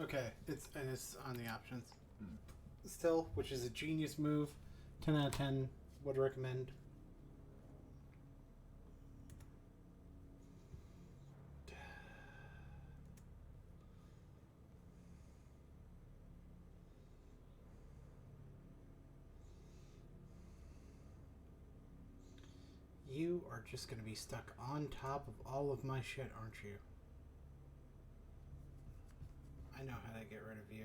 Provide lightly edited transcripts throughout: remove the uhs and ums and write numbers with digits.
Okay, it's on the options still, which is a genius move. 10 out of 10 would recommend. You are just going to be stuck on top of all of my shit, aren't you? I know how to get rid of you.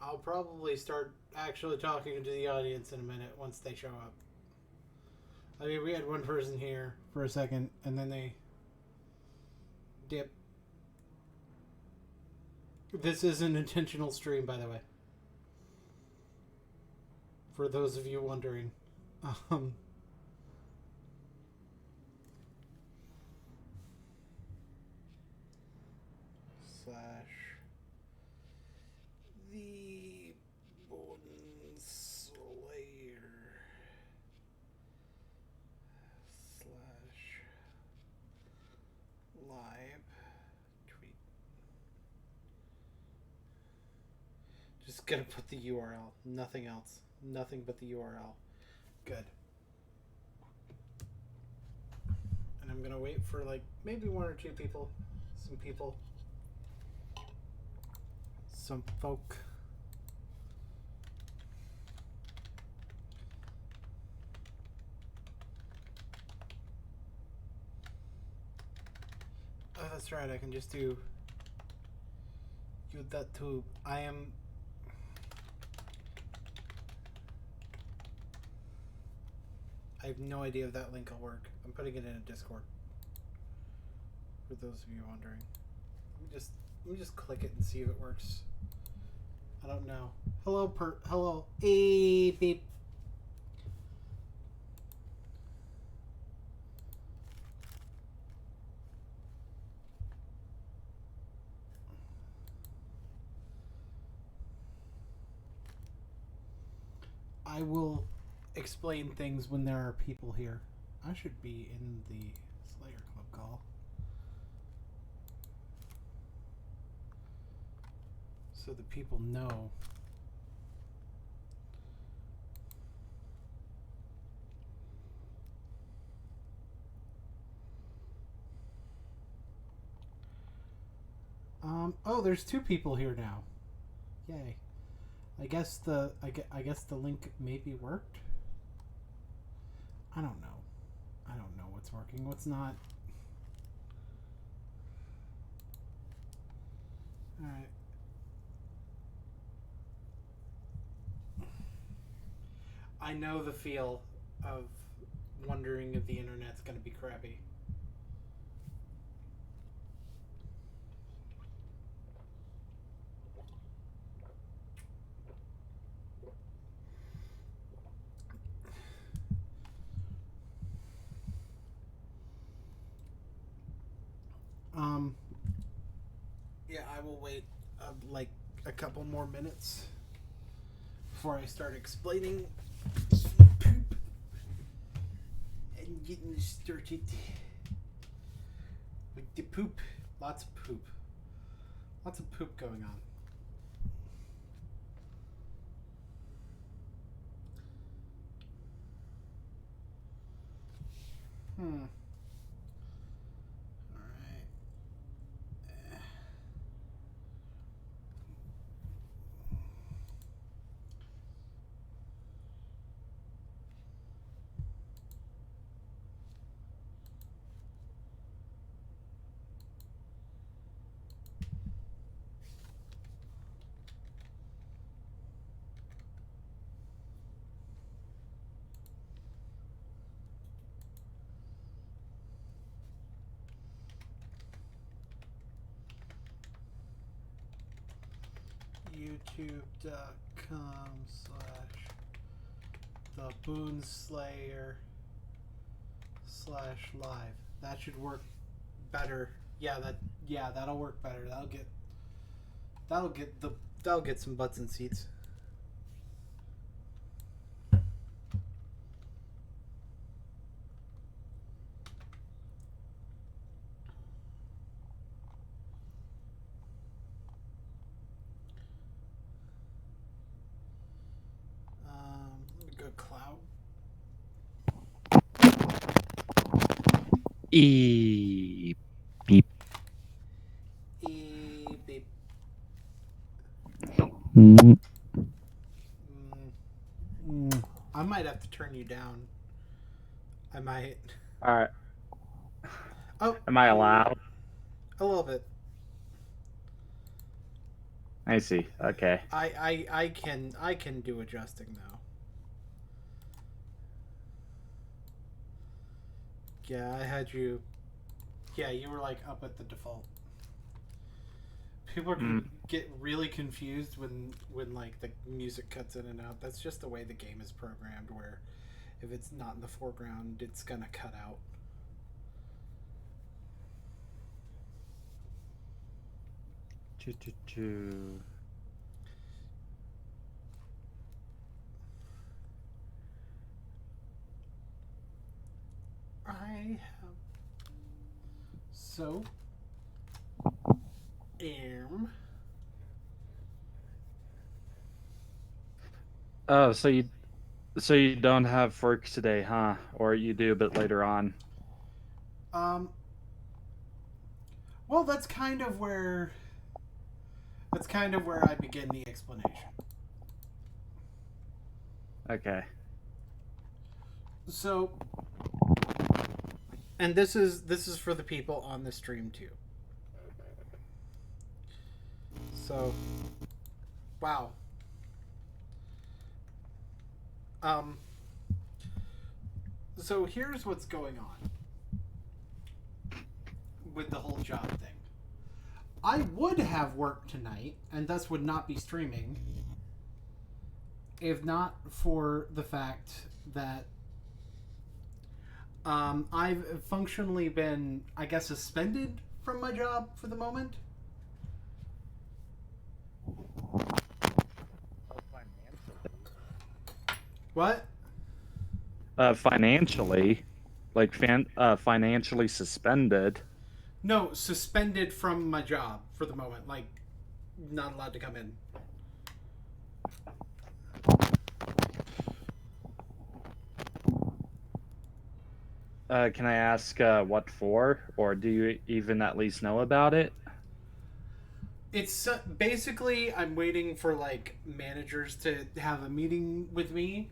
I'll probably start actually talking to the audience in a minute once they show up. I mean, we had one person here for a second, and then they dip. This is an intentional stream, by the way. For those of you wondering. Slash the Bone Slayer slash live tweet. Just gonna put the URL, nothing else, nothing but the URL. Good. And I'm gonna wait for like maybe one or two people, some people. Some folk. Oh, that's right. I can just do that too. I have no idea if that link will work. I'm putting it in a Discord. For those of you wondering, let me just click it and see if it works. I don't know. Hello, beep. I will explain things when there are people here. I should be in the Slayer Club call. So the people know. Oh, there's two people here now. Yay. I guess the link maybe worked. I don't know. I don't know what's working, what's not. All right. I know the feel of wondering if the internet's going to be crappy. Yeah, I will wait like a couple more minutes before I start explaining poop and getting started with the poop. Lots of poop. Lots of poop going on. youtube.com/theboonslayer/live. That should work better. That'll work better. That'll get some butts and seats. Let me go cloud. Beep. Beep. I might have to turn you down. I might. All right. Oh. Am I allowed? A little bit. I see. Okay. I can do adjusting though. Yeah, I had you. Yeah, you were like up at the default. People are gonna get really confused when like the music cuts in and out. That's just the way the game is programmed, where if it's not in the foreground, it's gonna cut out. I have am. Oh, so you don't have work today, huh? Or you do, but later on. Well, that's kind of where I begin the explanation. Okay. So, and this is for the people on the stream too. So, wow. So here's what's going on with the whole job thing. I would have work tonight, and thus would not be streaming, if not for the fact that I've functionally been, I guess, suspended from my job for the moment. What? Financially, like financially suspended. No, suspended from my job for the moment. Like, not allowed to come in. Can I ask what for, or do you even at least know about it? It's basically I'm waiting for like managers to have a meeting with me.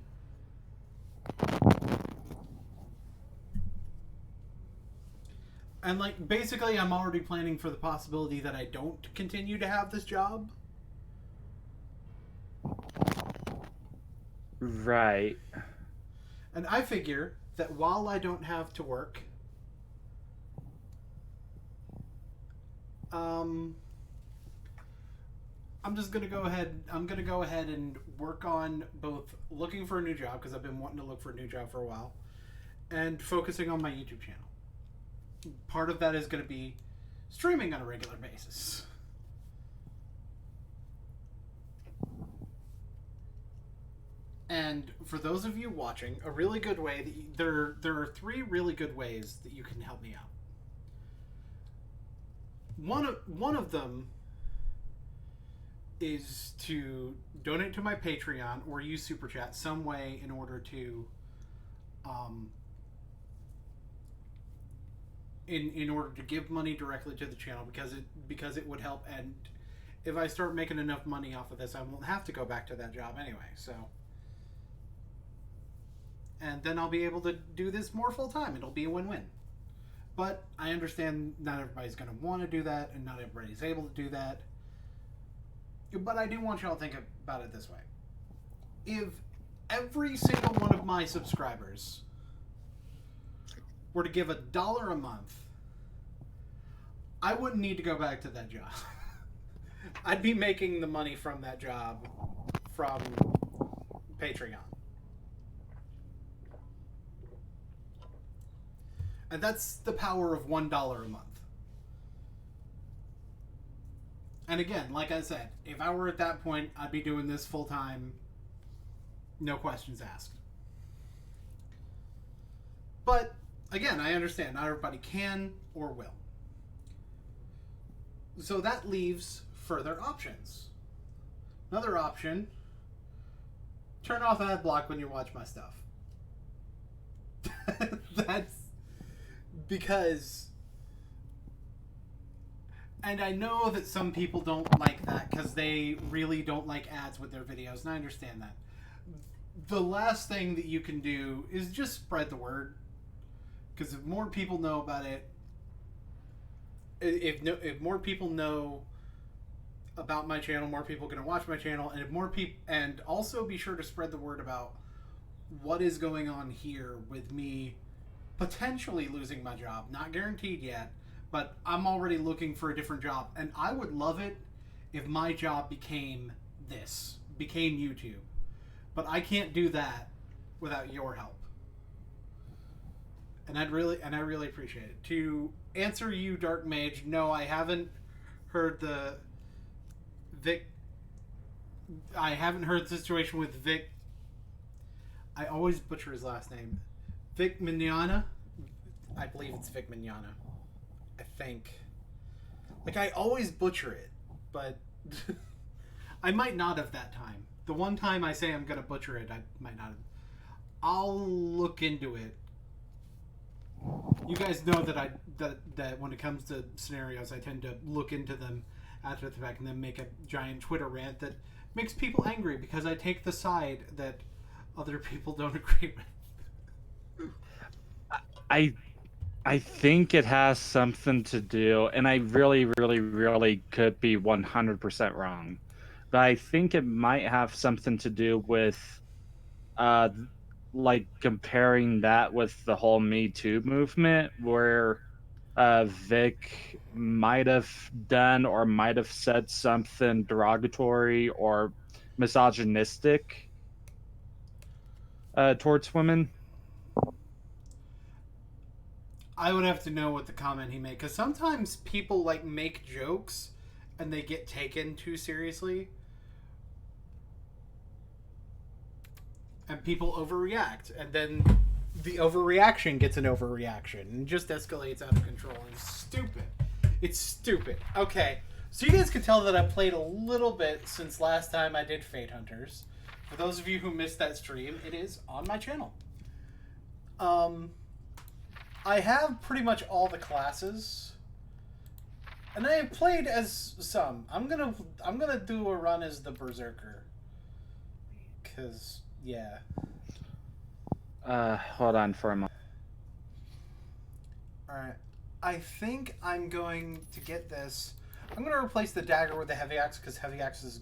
And like basically I'm already planning for the possibility that I don't continue to have this job. Right. And I figure that while I don't have to work, I'm just gonna go ahead. I'm gonna go ahead and work on both looking for a new job, because I've been wanting to look for a new job for a while, and focusing on my YouTube channel. Part of that is going to be streaming on a regular basis. And for those of you watching, a really good way that there are 3 really good ways that you can help me out. One of them is to donate to my Patreon or use Super Chat some way in order to in order to give money directly to the channel, because it would help. And if I start making enough money off of this, I won't have to go back to that job anyway. So, and then I'll be able to do this more full time. It'll be a win-win. But I understand not everybody's going to want to do that, and not everybody's able to do that. But I do want y'all to think about it this way. If every single one of my subscribers were to give $1 a month, I wouldn't need to go back to that job. I'd be making the money from that job from Patreon. And that's the power of $1 a month. And again, like I said, if I were at that point, I'd be doing this full time, no questions asked. But again, I understand not everybody can or will. So that leaves further options. Another option, turn off ad block when you watch my stuff. That's because, and I know that some people don't like that because they really don't like ads with their videos, and I understand that. The last thing that you can do is just spread the word, because if more people know about it, if more people know about my channel, more people are going to watch my channel, and if more people, and also be sure to spread the word about what is going on here with me potentially losing my job. Not guaranteed yet, but I'm already looking for a different job, and I would love it if my job became YouTube. But I can't do that without your help. And I really appreciate it. To answer you, Dark Mage, no, I haven't heard the Vic. I haven't heard the situation with Vic. I always butcher his last name. Vic Mignogna. I believe it's Vic Mignogna. I think. Like, I always butcher it, but I might not have that time. The one time I say I'm gonna butcher it, I might not have. I'll look into it. You guys know that that when it comes to scenarios, I tend to look into them after the fact and then make a giant Twitter rant that makes people angry because I take the side that other people don't agree with. I think it has something to do, and I really, really, really could be 100% wrong, but I think it might have something to do with, like comparing that with the whole Me Too movement, where Vic might have done or might have said something derogatory or misogynistic towards women. I would have to know what the comment he made, because sometimes people like make jokes and they get taken too seriously, and people overreact, and then the overreaction gets an overreaction and just escalates out of control. And it's stupid. It's stupid. Okay, so you guys can tell that I played a little bit since last time I did Fate Hunters. For those of you who missed that stream, it is on my channel. I have pretty much all the classes, and I have played as some. I'm gonna do a run as the Berserker, cause yeah. Hold on for a moment. All right, I think I'm going to get this. I'm gonna replace the dagger with the heavy axe because heavy axe is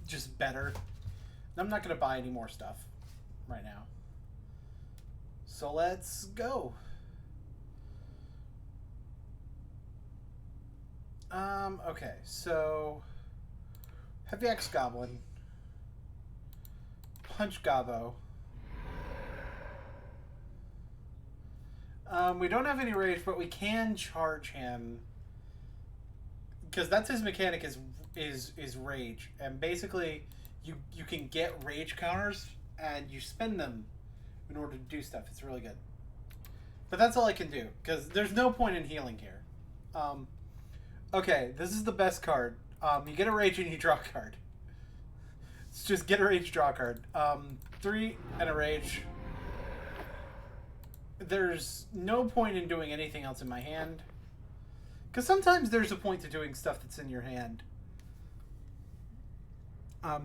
just better. And I'm not gonna buy any more stuff right now. So let's go. Okay, so Heavy Axe Goblin, Punch Gobbo. We don't have any rage, but we can charge him because that's his mechanic is rage, and basically you can get rage counters and you spend them in order to do stuff. It's really good, but that's all I can do because there's no point in healing here. Okay, this is the best card. You get a rage and you draw a card. It's just get a rage, draw a card. 3 and a rage. There's no point in doing anything else in my hand. Because sometimes there's a point to doing stuff that's in your hand.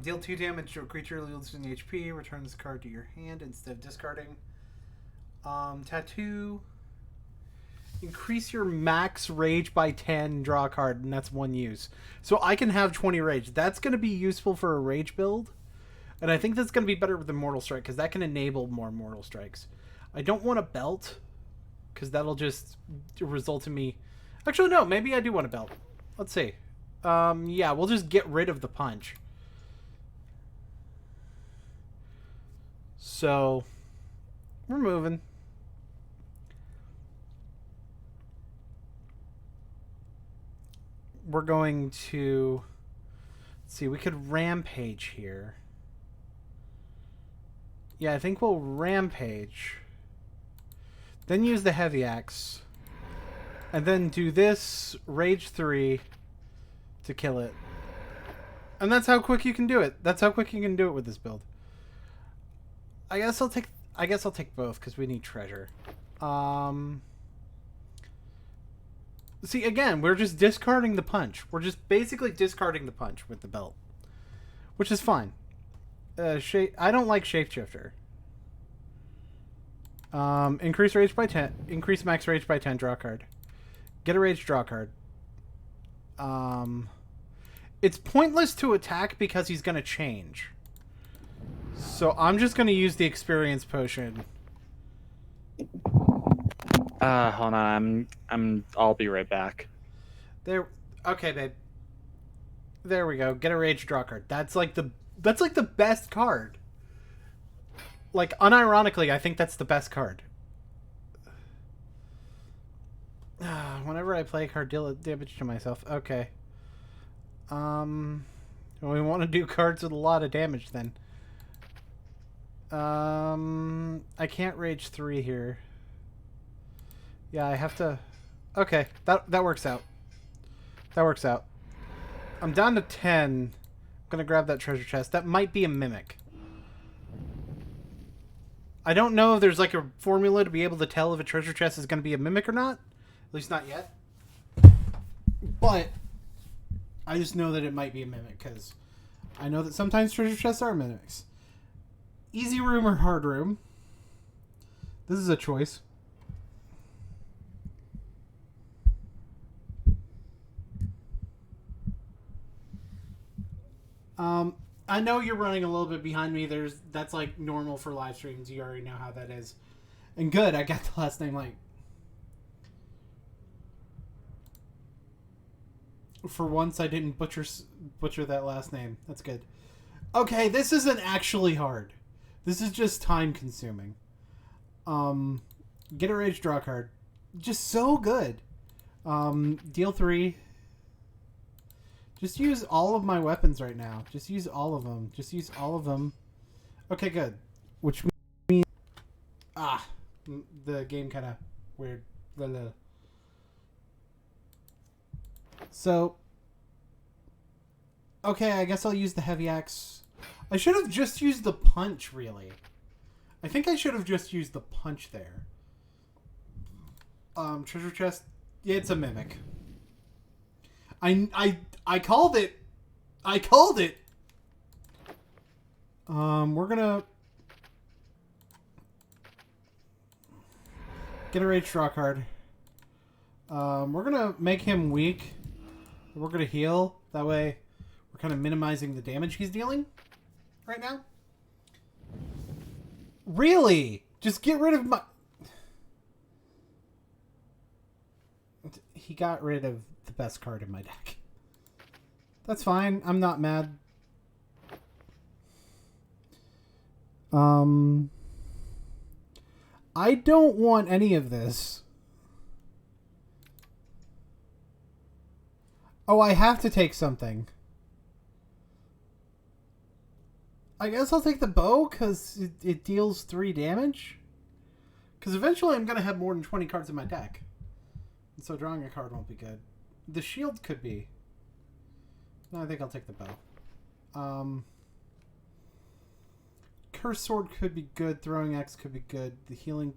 Deal 2 damage to a creature losing HP. Return this card to your hand instead of discarding. Tattoo. Increase your max rage by 10, draw a card, and that's 1 use. So I can have 20 rage. That's going to be useful for a rage build. And I think that's going to be better with the Mortal Strike, because that can enable more Mortal Strikes. I don't want a belt, because that'll just result in me... Actually, no, maybe I do want a belt. Let's see. Yeah, we'll just get rid of the punch. So, we're moving. We're going to... Let's see, we could rampage here. Yeah, I think we'll rampage. Then use the heavy axe. And then do this, rage 3, to kill it. And that's how quick you can do it. That's how quick you can do it with this build. I guess I'll take both because we need treasure. See, again, we're just discarding the punch. We're just basically discarding the punch with the belt, which is fine. I don't like shapeshifter. Increase rage by 10. Increase max rage by 10. Draw a card. Get a rage. Draw a card. It's pointless to attack because he's gonna change. So I'm just gonna use the experience potion. Hold on. I'll be right back. There. Okay, babe. There we go. Get a rage. Draw a card. That's like the best card. Like, unironically, I think that's the best card. Whenever I play a card, deal damage to myself. Okay. We want to do cards with a lot of damage then. I can't rage 3 here. Yeah, I have to... Okay, that works out. That works out. I'm down to 10. I'm gonna grab that treasure chest. That might be a mimic. I don't know if there's like a formula to be able to tell if a treasure chest is gonna be a mimic or not. At least not yet. But I just know that it might be a mimic because I know that sometimes treasure chests are mimics. Easy room or hard room? This is a choice. I know you're running a little bit behind me. That's like normal for live streams. You already know how that is. And good, I got the last name like. For once, I didn't butcher that last name. That's good. Okay, this isn't actually hard. This is just time consuming. Get a rage, draw a card. Just so good. Deal 3. Just use all of my weapons right now. Just use all of them. Just use all of them. Okay, good. Which means... the game kind of weird. So... Okay, I guess I'll use the heavy axe. I should have just used the punch, really. I think I should have just used the punch there. Treasure chest. Yeah, it's a mimic. I called it. I called it. We're gonna get a rage draw card. We're gonna make him weak. We're gonna heal. That way, we're kind of minimizing the damage he's dealing right now. Really? Just get rid of my... He got rid of the best card in my deck. That's fine. I'm not mad. I don't want any of this. Oh, I have to take something. I guess I'll take the bow because it deals 3 damage. Because eventually I'm going to have more than 20 cards in my deck. And so drawing a card won't be good. The shield could be. No, I think I'll take the bow. Curse sword could be good. Throwing axe could be good. The healing...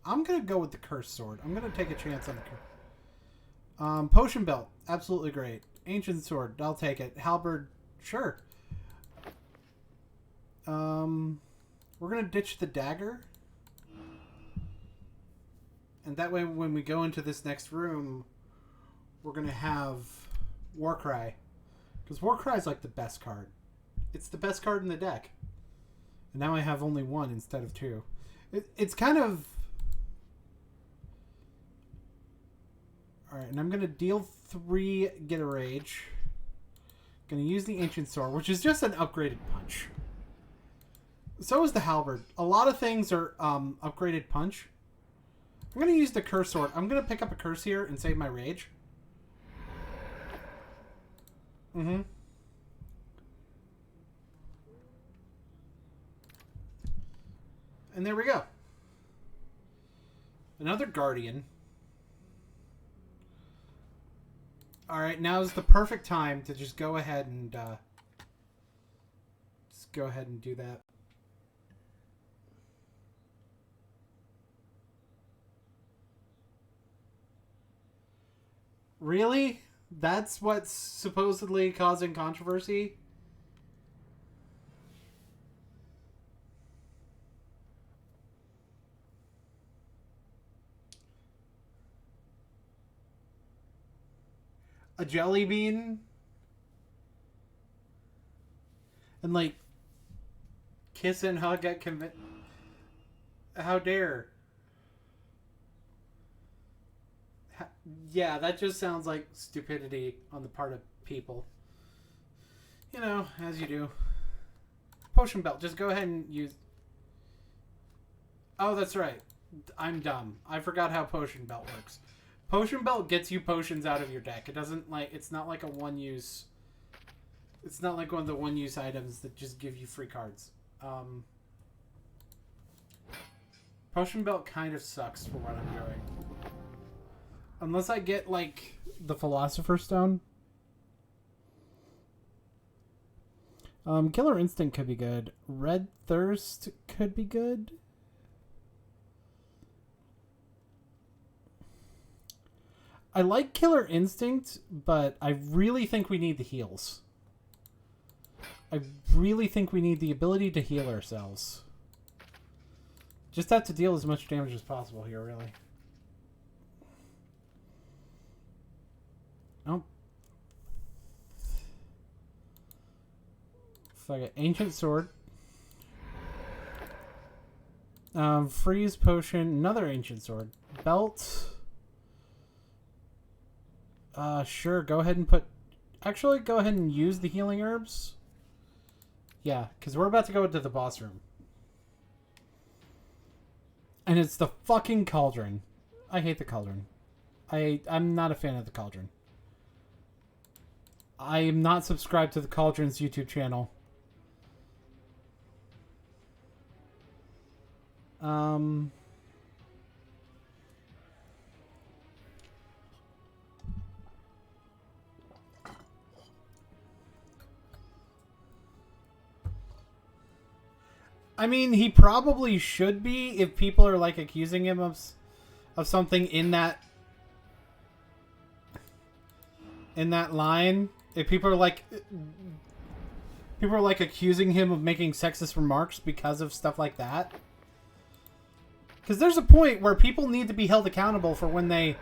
I'm going to go with the curse sword. I'm going to take a chance on the curse. Potion belt. Absolutely great. Ancient sword. I'll take it. Halberd. Sure. We're going to ditch the dagger. And that way when we go into this next room, we're going to have Warcry. Because Warcry is like the best card. It's the best card in the deck. And now I have only 1 instead of 2. It's kind of... Alright, and I'm going to deal 3, get a rage. Gonna use the Ancient Sword, which is just an upgraded punch. So is the Halberd. A lot of things are upgraded punch. I'm gonna use the Curse Sword. I'm gonna pick up a curse here and save my rage. Mm-hmm. And there we go. Another Guardian. Alright, now's the perfect time to just go ahead and do that. Really? That's what's supposedly causing controversy? A jelly bean? And like kiss and hug at how dare? Yeah, that just sounds like stupidity on the part of people. You know, as you do. Potion belt. Just go ahead and use... Oh, that's right. I'm dumb. I forgot how potion belt works. Potion belt gets you potions out of your deck. It doesn't like... It's not like a one-use... It's not like one of the one-use items that just give you free cards. Potion belt kind of sucks for what I'm doing. Unless I get, like, the Philosopher's Stone. Killer Instinct could be good. Red Thirst could be good. I like Killer Instinct, but I really think we need the heals. I really think we need the ability to heal ourselves. Just have to deal as much damage as possible here, really. Oh. Fuck it. Ancient Sword. Freeze Potion. Another Ancient Sword. Belt. Sure. Go ahead and put... Actually, go ahead and use the healing herbs. Yeah, because we're about to go into the boss room. And it's the fucking cauldron. I hate the cauldron. I'm not a fan of the cauldron. I am not subscribed to the Cauldron's YouTube channel. I mean, he probably should be if people are like accusing him of something in that line. If people are like accusing him of making sexist remarks because of stuff like that. Because there's a point where people need to be held accountable for when they...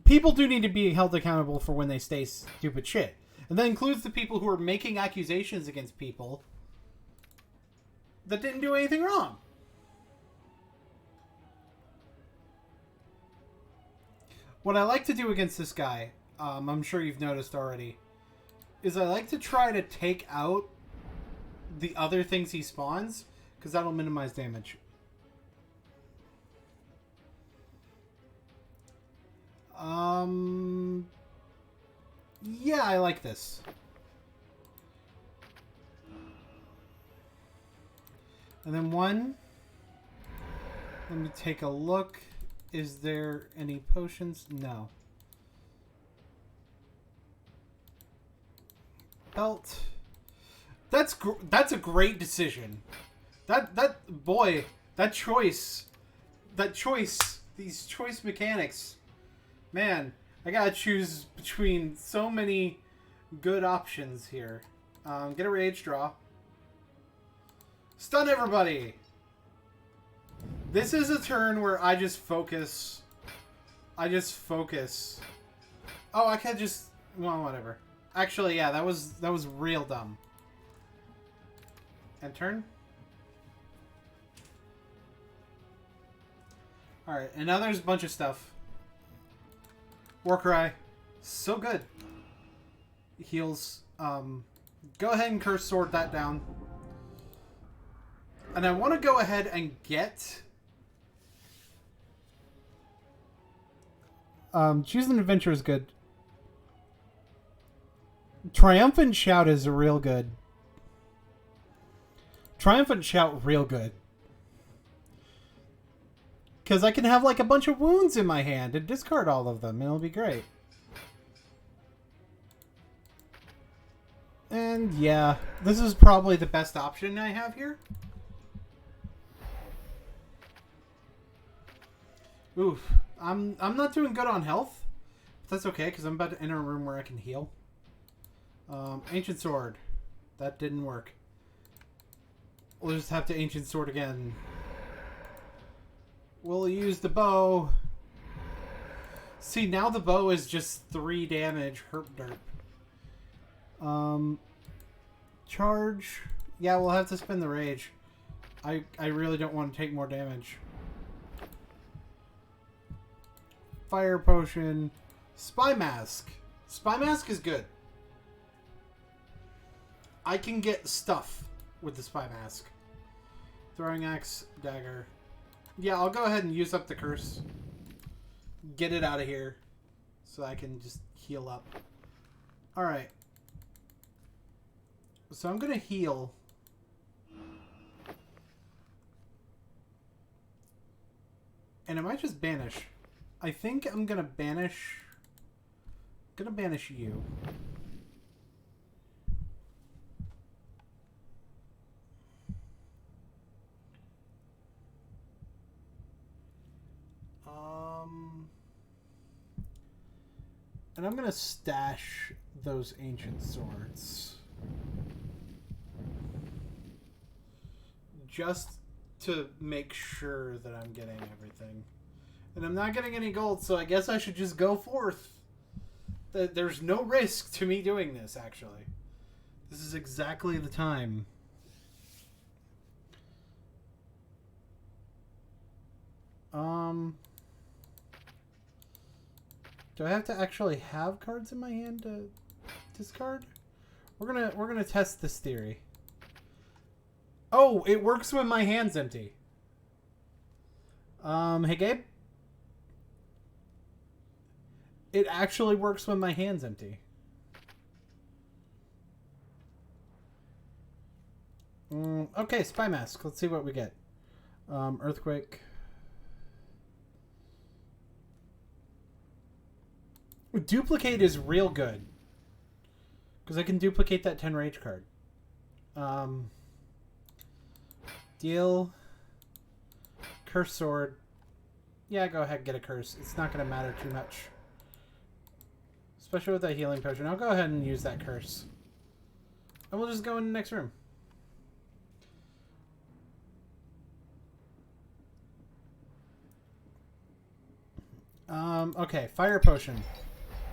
People do need to be held accountable for when they say stupid shit. And that includes the people who are making accusations against people that didn't do anything wrong. What I like to do against this guy, I'm sure you've noticed already, is I like to try to take out the other things he spawns, because that'll minimize damage. Yeah, I like this. And then one. Let me take a look. Is there any potions? No. Belt. That's a great decision. Boy, that choice, these choice mechanics. Man, I gotta choose between so many good options here. Get a rage draw. Stun everybody! This is a turn where I just focus. Oh, I could just... Well, whatever. Actually, yeah, that was real dumb. End turn. Alright, and now there's a bunch of stuff. Warcry. So good. heals. Go ahead and curse sword that down. And I want to go ahead and get... Choose an adventure is good. Triumphant Shout is real good. Triumphant Shout real good. Because I can have like a bunch of wounds in my hand and discard all of them. And it'll be great. And yeah, this is probably the best option I have here. Oof. I'm not doing good on health. But that's okay, because I'm about to enter a room where I can heal. Ancient Sword. That didn't work. We'll just have to Ancient Sword again. We'll use the bow. See, now the bow is just 3 damage. Herp derp. Charge. Yeah, we'll have to spend the rage. I really don't want to take more damage. Fire potion. Spy mask. Spy mask is good. I can get stuff with the spy mask. Throwing axe, dagger. Yeah, I'll go ahead and use up the curse. Get it out of here. So I can just heal up. Alright. So I'm going to heal. And I might just banish. I think I'm going to banish... I'm going to banish you. And I'm going to stash those ancient swords. Just to make sure that I'm getting everything. And I'm not getting any gold, so I guess I should just go forth. There's no risk to me doing this, actually. This is exactly the time. Do I have to actually have cards in my hand to discard? We're gonna test this theory. Oh, it works when my hand's empty. Hey Gabe? It actually works when my hand's empty. Okay, spy mask. Let's see what we get. Earthquake. Duplicate is real good. Because I can duplicate that 10 rage card. Deal. Curse sword. Yeah, go ahead and get a curse. It's not going to matter too much. Especially with that healing potion. I'll go ahead and use that curse. And we'll just go in the next room. Okay, fire potion.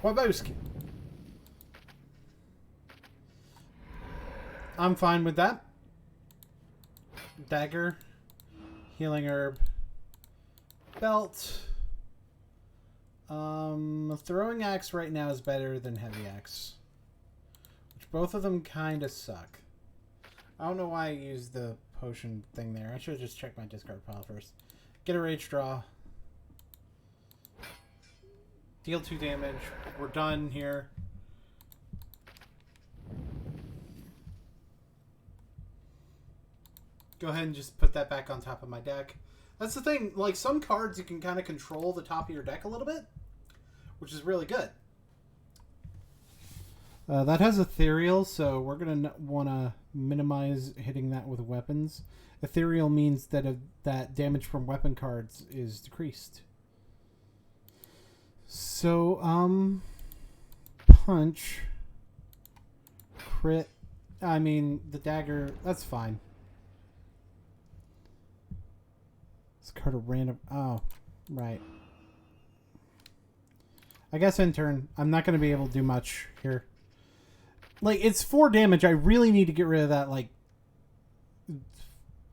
Wabowski. I'm fine with that. Dagger. Healing herb. Belt. Throwing axe right now is better than heavy axe. Which both of them kind of suck. I don't know why I used the potion thing there. I should have just checked my discard pile first. Get a rage draw. Deal 2 damage. We're done here. Go ahead and just put that back on top of my deck. That's the thing. Like, some cards you can kind of control the top of your deck a little bit, which is really good. That has ethereal, so we're going to want to minimize hitting that with weapons. Ethereal means that that damage from weapon cards is decreased. So, punch, crit, I mean, the dagger, that's fine. This card a random, oh, right. I guess in turn, I'm not going to be able to do much here. Like, it's 4 damage, I really need to get rid of that, like,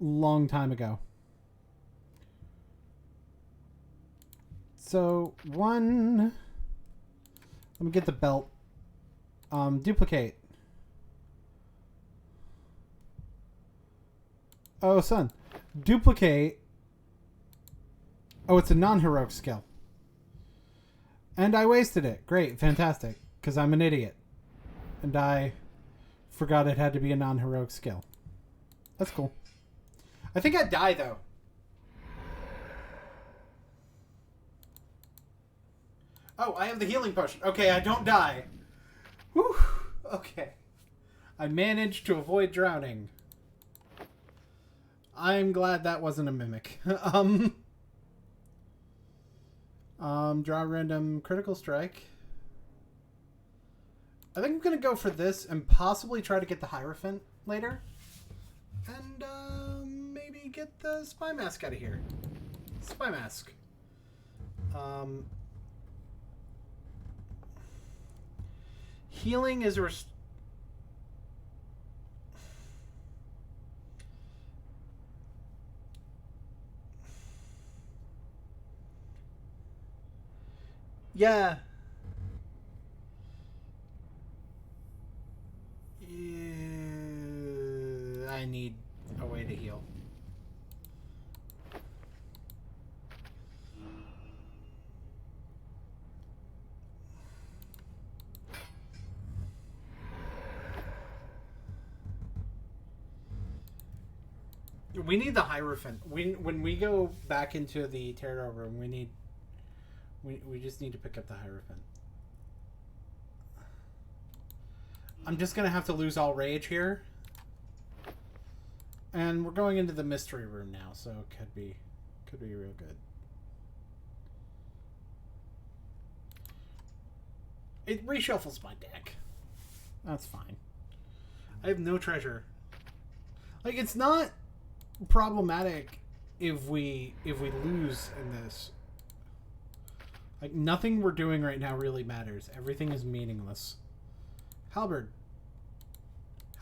long time ago. So, 1. Let me get the belt. Duplicate. Oh, son. Duplicate. Oh, it's a non-heroic skill. And I wasted it. Great. Fantastic. Because I'm an idiot. And I forgot it had to be a non-heroic skill. That's cool. I think I'd die, though. Oh, I have the healing potion. Okay, I don't die. Whew. Okay. I managed to avoid drowning. I'm glad that wasn't a mimic. Draw random critical strike. I think I'm going to go for this and possibly try to get the Hierophant later. And maybe get the Spy Mask out of here. Spy Mask. Healing is yeah. I need a way to heal. We need the Hierophant. When we go back into the tarot room, we just need to pick up the Hierophant. I'm just gonna have to lose all rage here. And we're going into the mystery room now, so it could be real good. It reshuffles my deck. That's fine. I have no treasure. Like, it's not problematic if we lose in this. Like, nothing we're doing right now really matters. Everything is meaningless. Halberd.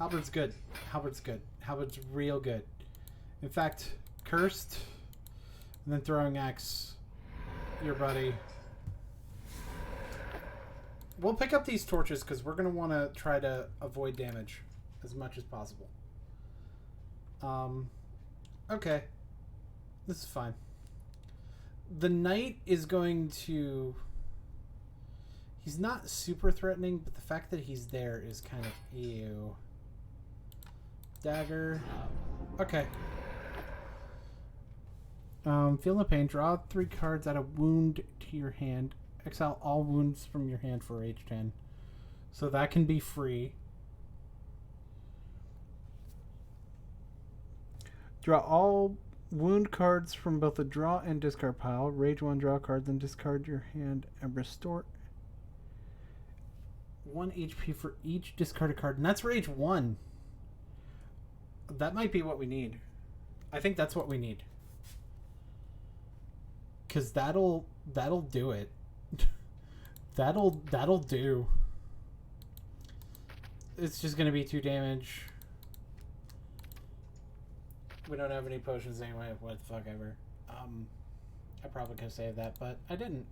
Halberd's good. Halberd's good. Halberd's real good. In fact, cursed, and then throwing axe your buddy. We'll pick up these torches because we're going to want to try to avoid damage as much as possible. Okay. This is fine. The knight is going to... He's not super threatening, but the fact that he's there is kind of ew. Dagger. Okay. Feel no pain. Draw 3 cards, add a wound to your hand. Exile all wounds from your hand for age 10. So that can be free. Draw all wound cards from both the draw and discard pile. Rage 1, draw a card, then discard your hand and restore 1 HP for each discarded card. And that's rage 1. That might be what we need. I think that's what we need. Because that'll do it. that'll do. It's just going to be 2 damage. We don't have any potions anyway. What the fuck ever. I probably could have saved that, but I didn't.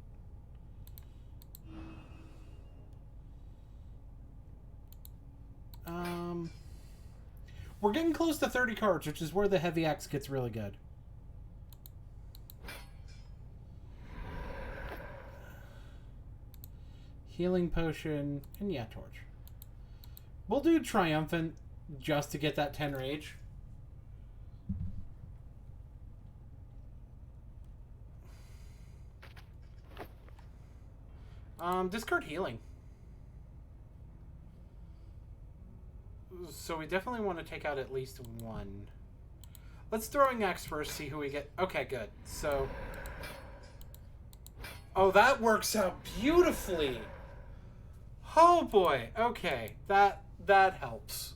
We're getting close to 30 cards, which is where the heavy axe gets really good. Healing potion, and yeah, torch. We'll do triumphant just to get that 10 rage. Discard healing. So we definitely want to take out at least 1. Let's throwing axe first, see who we get. Okay, good. So... Oh, that works out beautifully! Oh boy, okay. That helps.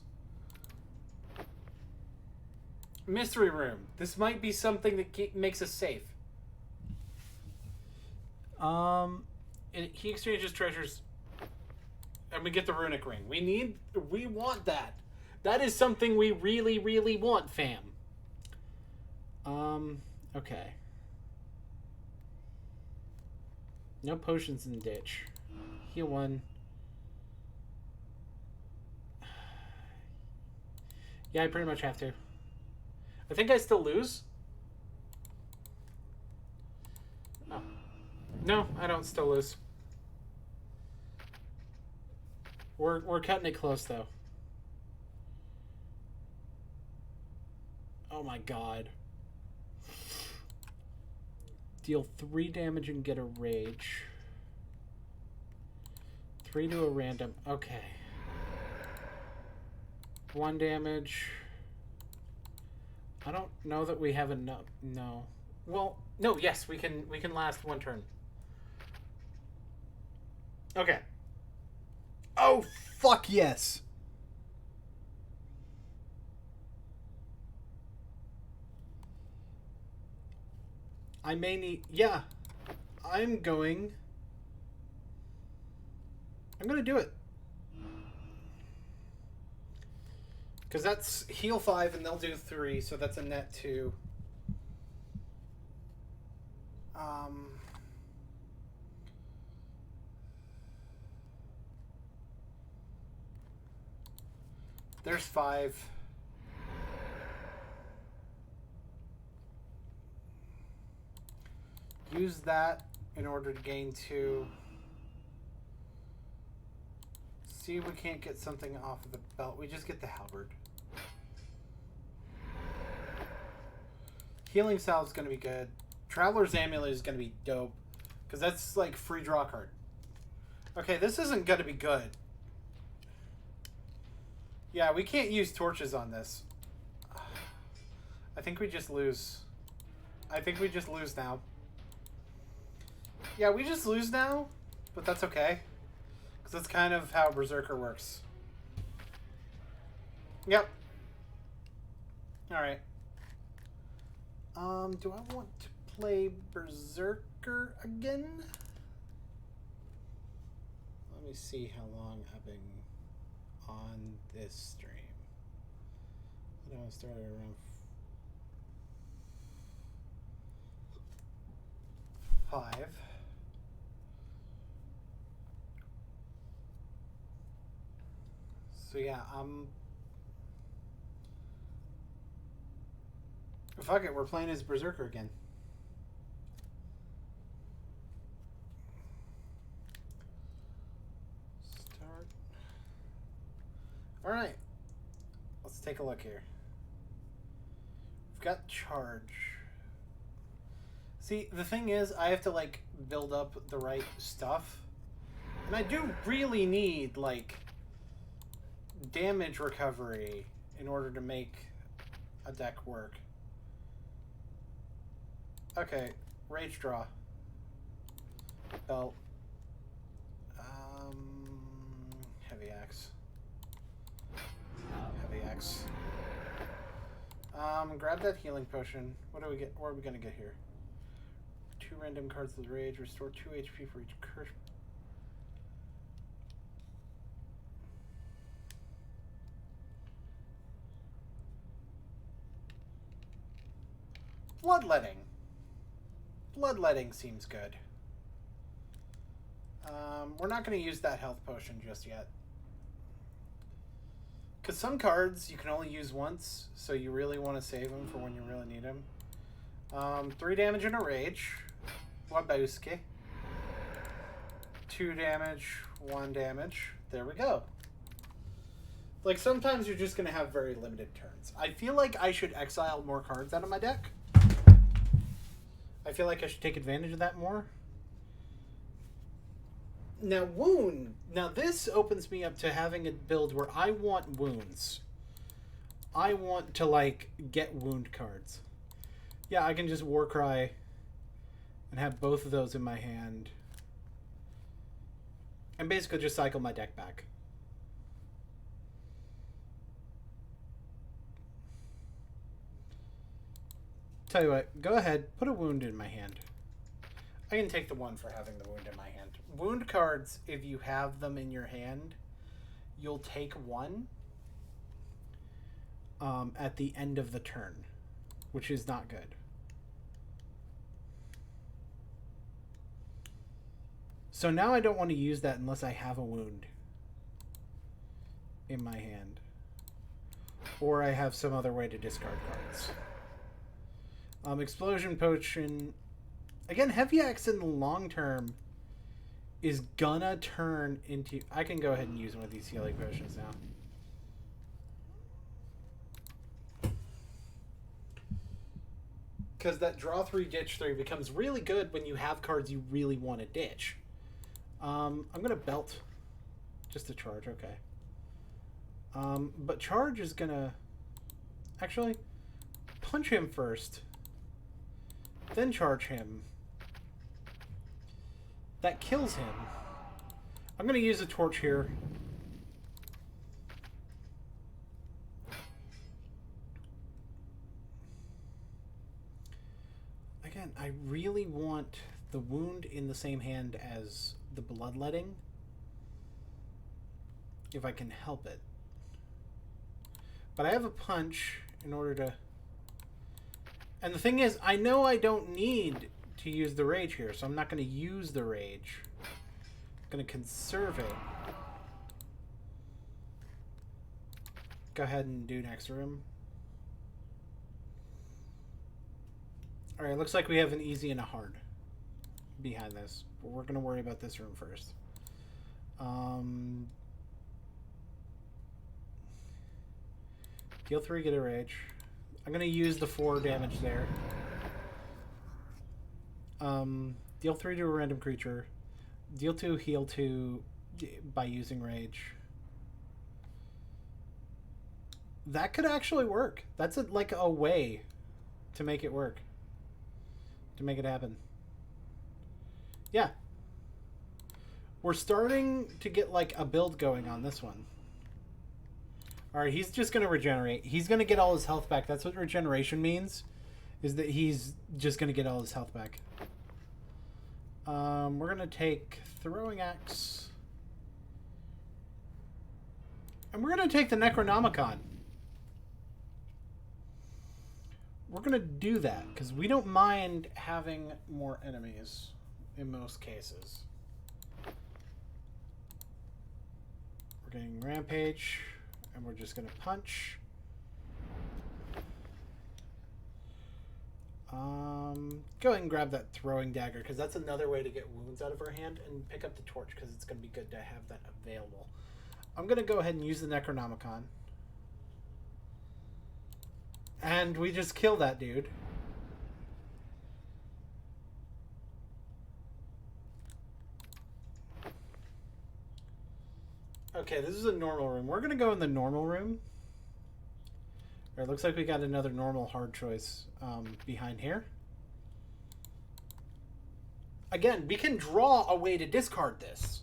Mystery room. This might be something that makes us safe. He exchanges treasures, and we get the runic ring. We want that. That is something we really, really want, fam. Okay. No potions in the ditch. Heal 1. Yeah, I pretty much have to. I think I still lose. Oh. No, I don't still lose. We're cutting it close though. Oh my god. Deal 3 damage and get a rage. 3 to a random. Okay. 1 damage. I don't know that we have enough. No. Well, no. Yes, we can last 1 turn. Okay. Oh fuck yes. I may need. Yeah, I'm going to do it. Because that's heal 5 and they'll do 3, so that's a net 2. There's 5. Use that in order to gain 2. See if we can't get something off of the belt. We just get the halberd. Healing Salve is going to be good. Traveler's Amulet is going to be dope. Because that's like free draw card. Okay, this isn't going to be good. Yeah, we can't use torches on this. I think we just lose. I think we just lose now. Yeah, we just lose now. But that's okay. Because that's kind of how Berserker works. Yep. Alright. Do I want to play Berserker again? Let me see how long I've been on this stream. I know I started around 5. So yeah, fuck it, we're playing as Berserker again. Start. Alright. Let's take a look here. We've got charge. See, the thing is, I have to, like, build up the right stuff. And I do really need, like, damage recovery in order to make a deck work. Okay, rage draw. Belt. Heavy axe. Heavy axe. Grab that healing potion. What do we get? What are we gonna get here? 2 random cards with rage. Restore 2 HP for each curse. Bloodletting. Bloodletting seems good. We're not going to use that health potion just yet. Because some cards you can only use once, so you really want to save them for when you really need them. 3 damage and a rage. Wabowski. 2 damage, 1 damage. There we go. Like, sometimes you're just going to have very limited turns. I feel like I should exile more cards out of my deck. I feel like I should take advantage of that more. Now, wound. Now, this opens me up to having a build where I want wounds. I want to, like, get wound cards. Yeah, I can just Warcry and have both of those in my hand. And basically just cycle my deck back. Tell you what, go ahead, put a wound in my hand. I can take the 1 for having the wound in my hand. Wound cards, if you have them in your hand, you'll take 1 at the end of the turn, which is not good. So now I don't want to use that unless I have a wound in my hand. or I have some other way to discard cards. Explosion Potion. Again, Heavy Axe in the long term is gonna turn into... I can go ahead and use one of these healing potions now. Because that draw 3, ditch 3 becomes really good when you have cards you really want to ditch. I'm going to belt just to charge, okay. But charge is going to... Actually, punch him first. Then charge him. That kills him. I'm going to use a torch here. Again, I really want the wound in the same hand as the bloodletting, if I can help it. But I have a punch in order to... And the thing is, I know I don't need to use the rage here, so I'm not going to use the rage. I'm going to conserve it. Go ahead and do next room. Alright, looks like we have an easy and a hard behind this. But we're going to worry about this room first. Deal 3, get a rage. I'm going to use the 4 damage there. Deal 3 to a random creature. Deal 2, heal 2 by using rage. That could actually work. That's like a way to make it work. To make it happen. Yeah. We're starting to get like a build going on this one. Alright, he's just going to regenerate. He's going to get all his health back. That's what regeneration means. Is that he's just going to get all his health back. We're going to take Throwing Axe. And we're going to take the Necronomicon. We're going to do that, because we don't mind having more enemies in most cases. We're getting Rampage, and we're just going to punch. Go ahead and grab that Throwing Dagger, because that's another way to get wounds out of her hand, and pick up the torch, because it's going to be good to have that available. I'm going to go ahead and use the Necronomicon. And we just kill that dude. Okay, this is a normal room. We're going to go in the normal room. It looks like we got another normal hard choice behind here. Again, we can draw a way to discard this.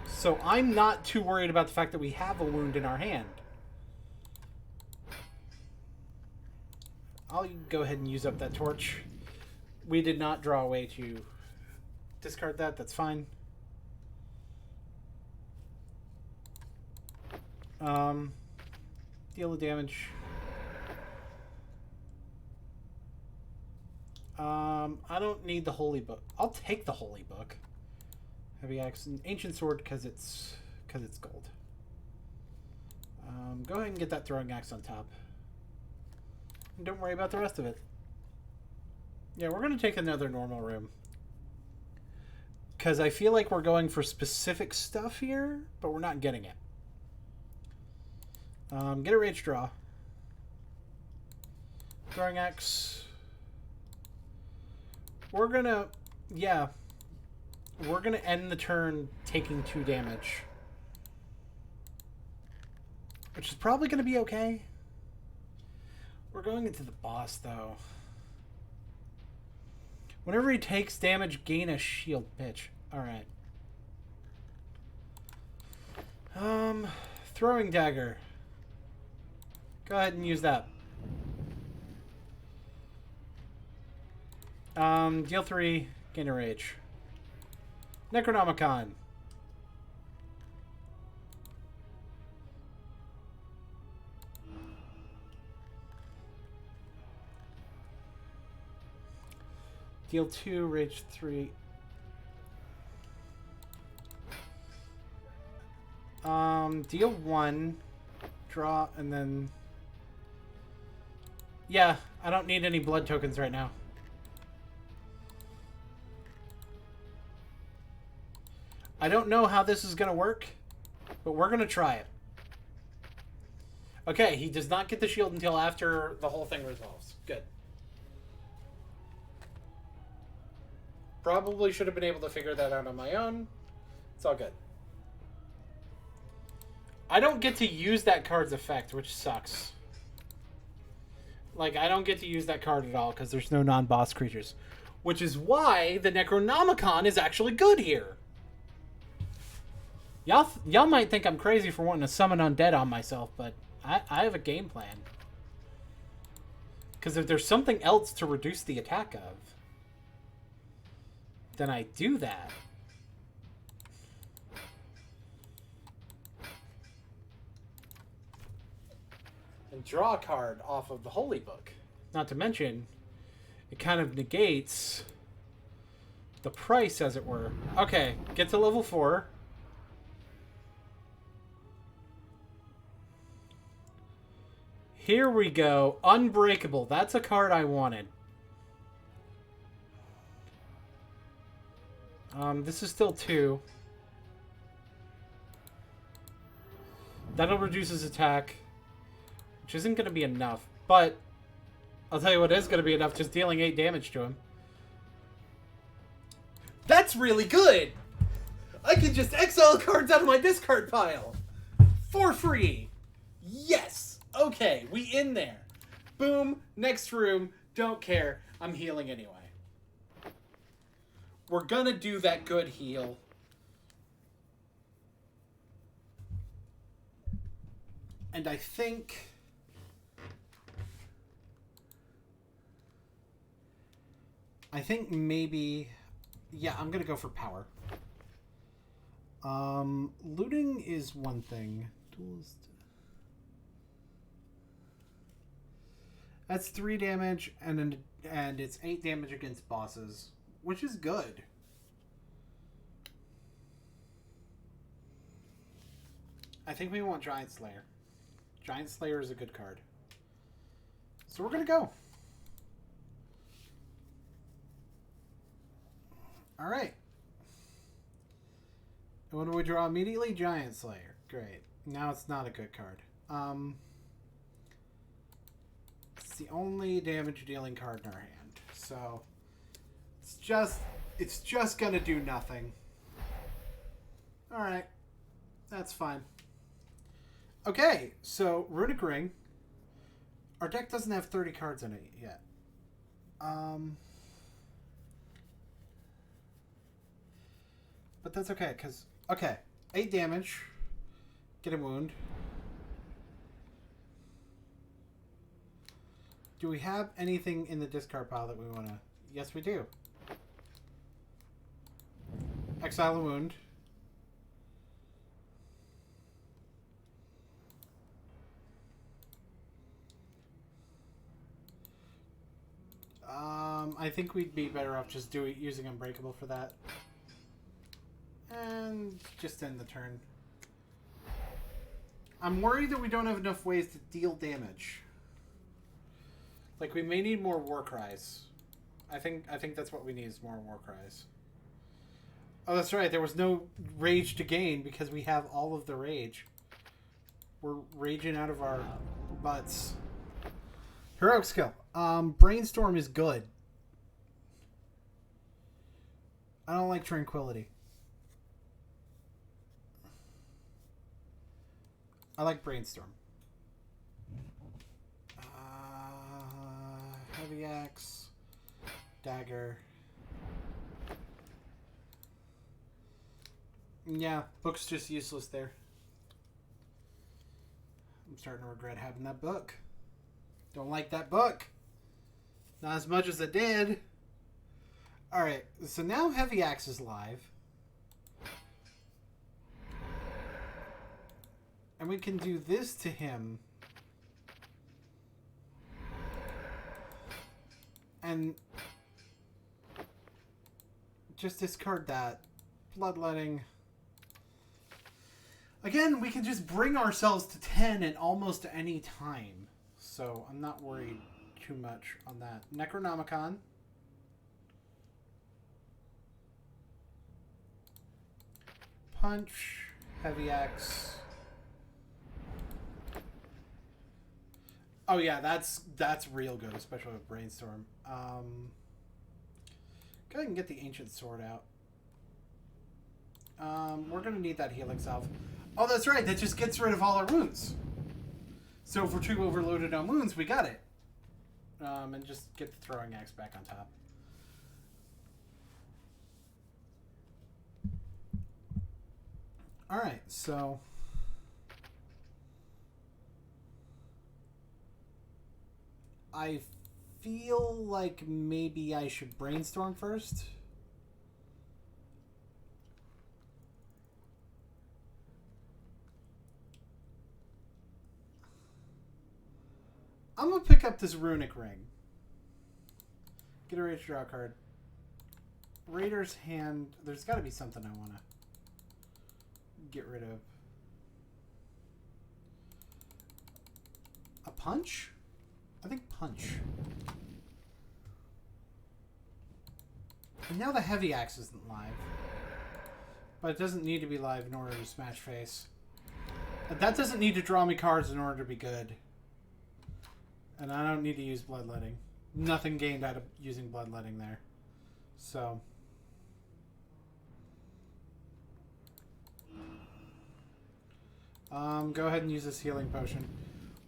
So I'm not too worried about the fact that we have a wound in our hand. I'll go ahead and use up that torch. We did not draw a way to discard that. That's fine. Deal the damage. I don't need the Holy Book. I'll take the Holy Book. Heavy Axe and Ancient Sword because it's gold. Go ahead and get that Throwing Axe on top. And don't worry about the rest of it. Yeah, we're going to take another normal room. Because I feel like we're going for specific stuff here, but we're not getting it. Get a rage draw. Throwing Axe. We're going to... Yeah. We're going to end the turn taking 2 damage. Which is probably going to be okay. We're going into the boss, though. Whenever he takes damage, gain a shield. Bitch. Alright. Throwing Dagger. Go ahead and use that. Deal 3, gain a rage. Necronomicon. Deal 2, rage 3. Deal 1, draw, and then... Yeah, I don't need any blood tokens right now. I don't know how this is going to work, but we're going to try it. Okay, he does not get the shield until after the whole thing resolves. Good. Probably should have been able to figure that out on my own. It's all good. I don't get to use that card's effect, which sucks. Like, I don't get to use that card at all because there's no non-boss creatures. Which is why the Necronomicon is actually good here. Y'all might think I'm crazy for wanting to summon undead on myself, but I have a game plan. Because if there's something else to reduce the attack of, then I do that. And draw a card off of the Holy Book. Not to mention, it kind of negates the price, as it were. Okay, get to level 4. Here we go. Unbreakable. That's a card I wanted. This is still 2. That'll reduce his attack, which isn't going to be enough. But I'll tell you what is going to be enough, just dealing 8 damage to him. That's really good! I can just exile cards out of my discard pile! For free! Yes! Okay, we in there. Boom, next room, don't care. I'm healing anyway. We're gonna do that good heal. And I think... maybe... Yeah, I'm gonna go for power. Looting is one thing. That's 3 damage, and it's 8 damage against bosses, which is good. I think we want Giant Slayer. Giant Slayer is a good card. So we're gonna go. Alright. And what do we draw immediately? Giant Slayer. Great. Now it's not a good card. It's the only damage dealing card in our hand. So it's just gonna do nothing. Alright. That's fine. Okay, so Runic Ring. Our deck doesn't have 30 cards in it yet. But that's okay, because... Okay, 8 damage. Get a wound. Do we have anything in the discard pile that we want to... Yes, we do. Exile a wound. I think we'd be better off just using Unbreakable for that. And just end the turn. I'm worried that we don't have enough ways to deal damage. Like, we may need more War Cries. I think that's what we need, is more War Cries. Oh, that's right. There was no rage to gain because we have all of the rage. We're raging out of our butts. Heroic skill. Brainstorm is good. I don't like Tranquility. I like Brainstorm. Heavy Axe. Dagger. Yeah, book's just useless there. I'm starting to regret having that book. Don't like that book. Not as much as I did. Alright, so now Heavy Axe is live. And we can do this to him. And just discard that. Bloodletting. Again, we can just bring ourselves to 10 at almost any time. So I'm not worried too much on that. Necronomicon. Punch. Heavy Axe. Oh yeah, that's real good, especially with Brainstorm. Go ahead and get the Ancient Sword out. We're going to need that healing salve. Oh, that's right. That just gets rid of all our wounds. So if we're too overloaded on wounds, we got it. And just get the throwing axe back on top. Alright, so... I feel like maybe I should brainstorm first. I'm going to pick up this runic ring. Get a ready to draw a card. Raider's Hand. There's got to be something I want to get rid of. A punch? I think punch. And now the heavy axe isn't live. But it doesn't need to be live in order to smash face. And that doesn't need to draw me cards in order to be good. And I don't need to use bloodletting. Nothing gained out of using bloodletting there. So. Go ahead and use this healing potion.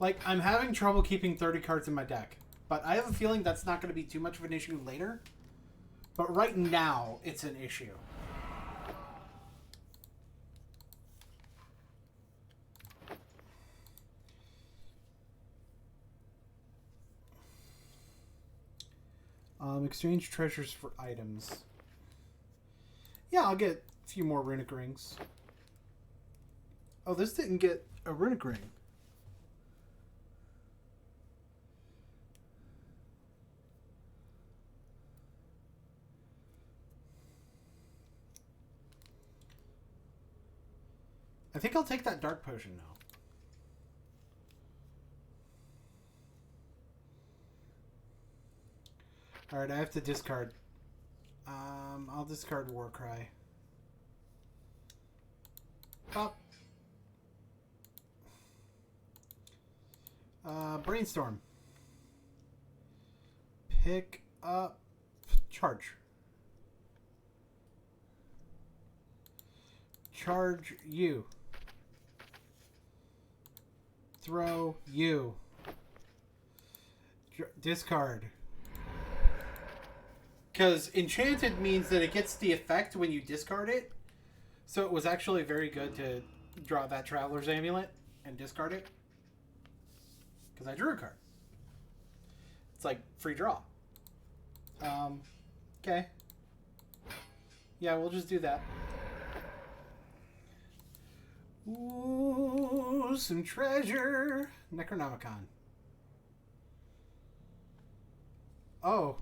Like, I'm having trouble keeping 30 cards in my deck. But I have a feeling that's not going to be too much of an issue later. But right now, it's an issue. Exchange treasures for items. Yeah, I'll get a few more runic rings. Oh, this didn't get a runic ring. I think I'll take that dark potion now. Alright, I have to discard. I'll discard Warcry. Up. Brainstorm. Pick up. Charge. Charge you. Throw you. Discard. Because enchanted means that it gets the effect when you discard it. So it was actually very good to draw that Traveler's Amulet and discard it. Because I drew a card. It's like free draw. Okay. Yeah, we'll just do that. Ooh, some treasure. Necronomicon. Oh.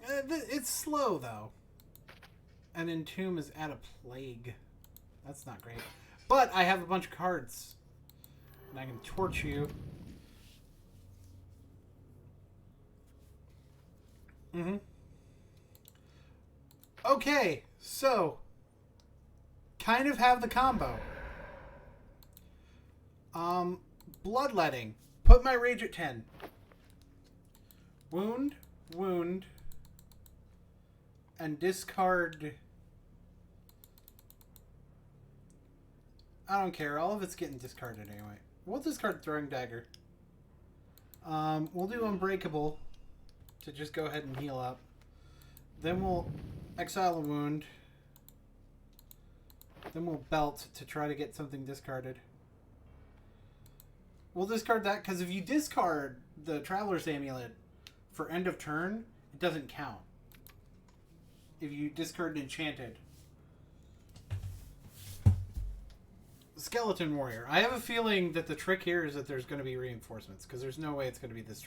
It's slow, though. And Entomb is at a plague. That's not great. But I have a bunch of cards. And I can torch you. Mm-hmm. Okay, so... kind of have the combo. Bloodletting. Put my rage at 10. Wound, wound, and discard. I don't care. All of it's getting discarded anyway. We'll discard Throwing Dagger. We'll do Unbreakable to just go ahead and heal up. Then we'll exile a wound. Then we'll belt to try to get something discarded. We'll discard that because if you discard the Traveler's Amulet for end of turn, it doesn't count. If you discard Enchanted. Skeleton Warrior. I have a feeling that the trick here is that there's going to be reinforcements because there's no way it's going to be this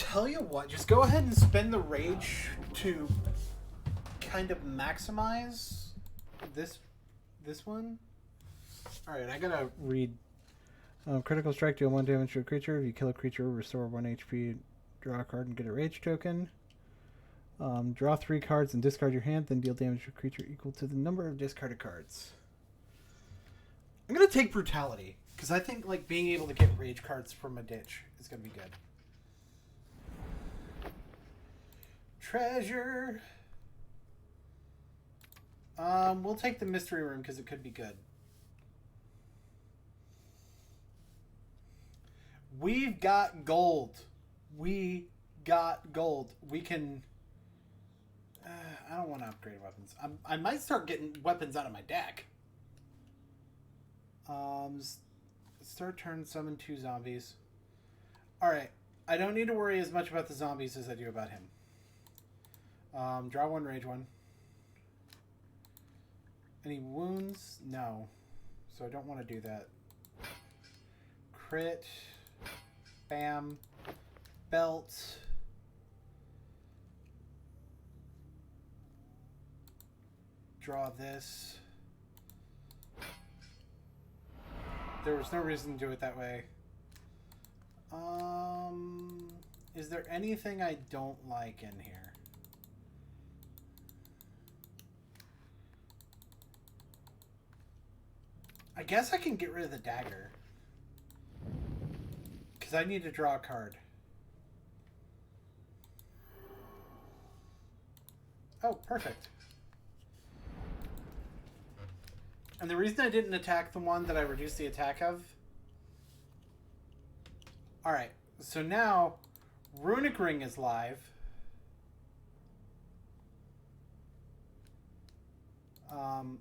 Tell you what, just go ahead and spend the rage to kind of maximize this one. Alright, I gotta read. Critical strike, deal 1 damage to a creature. If you kill a creature, restore 1 HP, draw a card and get a rage token. Draw 3 cards and discard your hand, then deal damage to a creature equal to the number of discarded cards. I'm gonna take brutality, because I think like being able to get rage cards from a ditch is gonna be good. Treasure. We'll take the mystery room because it could be good. We've got gold. We got gold. We can. I don't want to upgrade weapons. I might start getting weapons out of my deck. Start turn, summon 2 zombies. Alright. I don't need to worry as much about the zombies as I do about him. Draw 1, rage 1. Any wounds? No. So I don't want to do that. Crit. Bam. Belt. Draw this. There was no reason to do it that way. Is there anything I don't like in here? I guess I can get rid of the dagger. Because I need to draw a card. Oh, perfect. And the reason I didn't attack the one that I reduced the attack of... Alright, so now Runic Ring is live.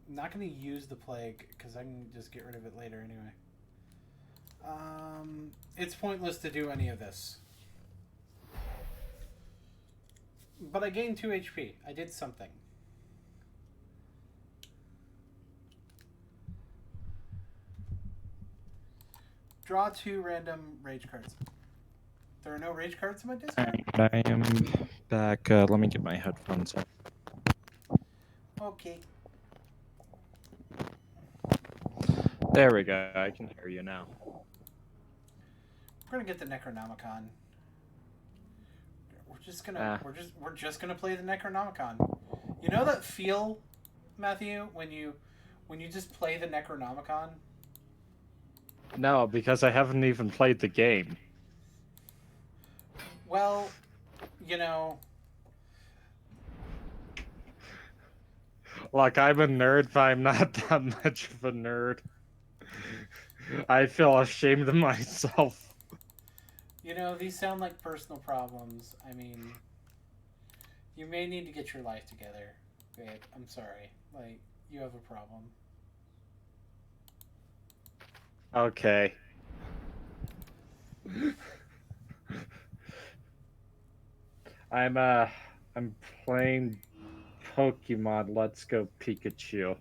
Not going to use the Plague because I can just get rid of it later anyway. It's pointless to do any of this. But I gained 2 HP. I did something. Draw 2 random rage cards. There are no rage cards in my discard? I am back. Let me get my headphones on. Okay. There we go. I can hear you now. We're gonna get the Necronomicon. We're just gonna we're just gonna play the Necronomicon. You know that feel, Matthew, when you just play the Necronomicon? No, because I haven't even played the game. Well, you know. Like, I'm a nerd, but I'm not that much of a nerd. I feel ashamed of myself. You know, these sound like personal problems. I mean, you may need to get your life together, babe. I'm sorry. Like, you have a problem. Okay. I'm playing Pokemon Let's Go Pikachu.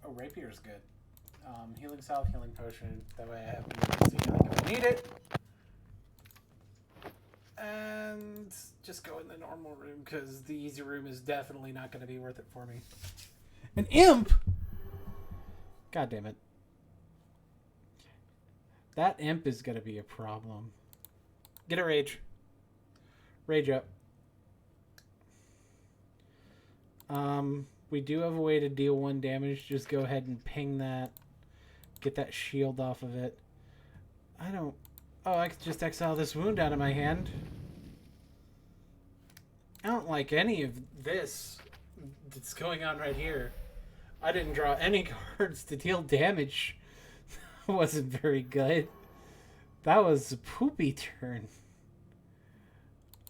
Oh, Rapier's good. Healing Salve, Healing Potion. That way I have emergency healing if I need it. And just go in the normal room because the easy room is definitely not going to be worth it for me. An imp? God damn it. That imp is going to be a problem. Get a rage. Rage up. We do have a way to deal 1 damage. Just go ahead and ping that. Get that shield off of it. I don't... Oh, I could just exile this wound out of my hand. I don't like any of this that's going on right here. I didn't draw any cards to deal damage. That wasn't very good. That was a poopy turn.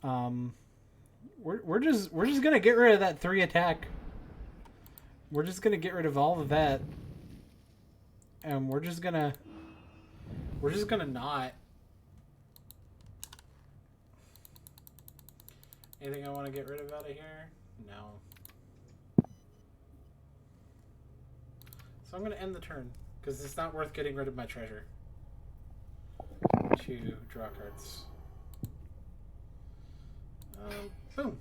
We're just gonna get rid of that 3 attack. We're just gonna get rid of all of that. And we're just gonna not. Anything I want to get rid of out of here? No. So I'm gonna end the turn Because it's not worth getting rid of my treasure. 2 draw cards. Boom.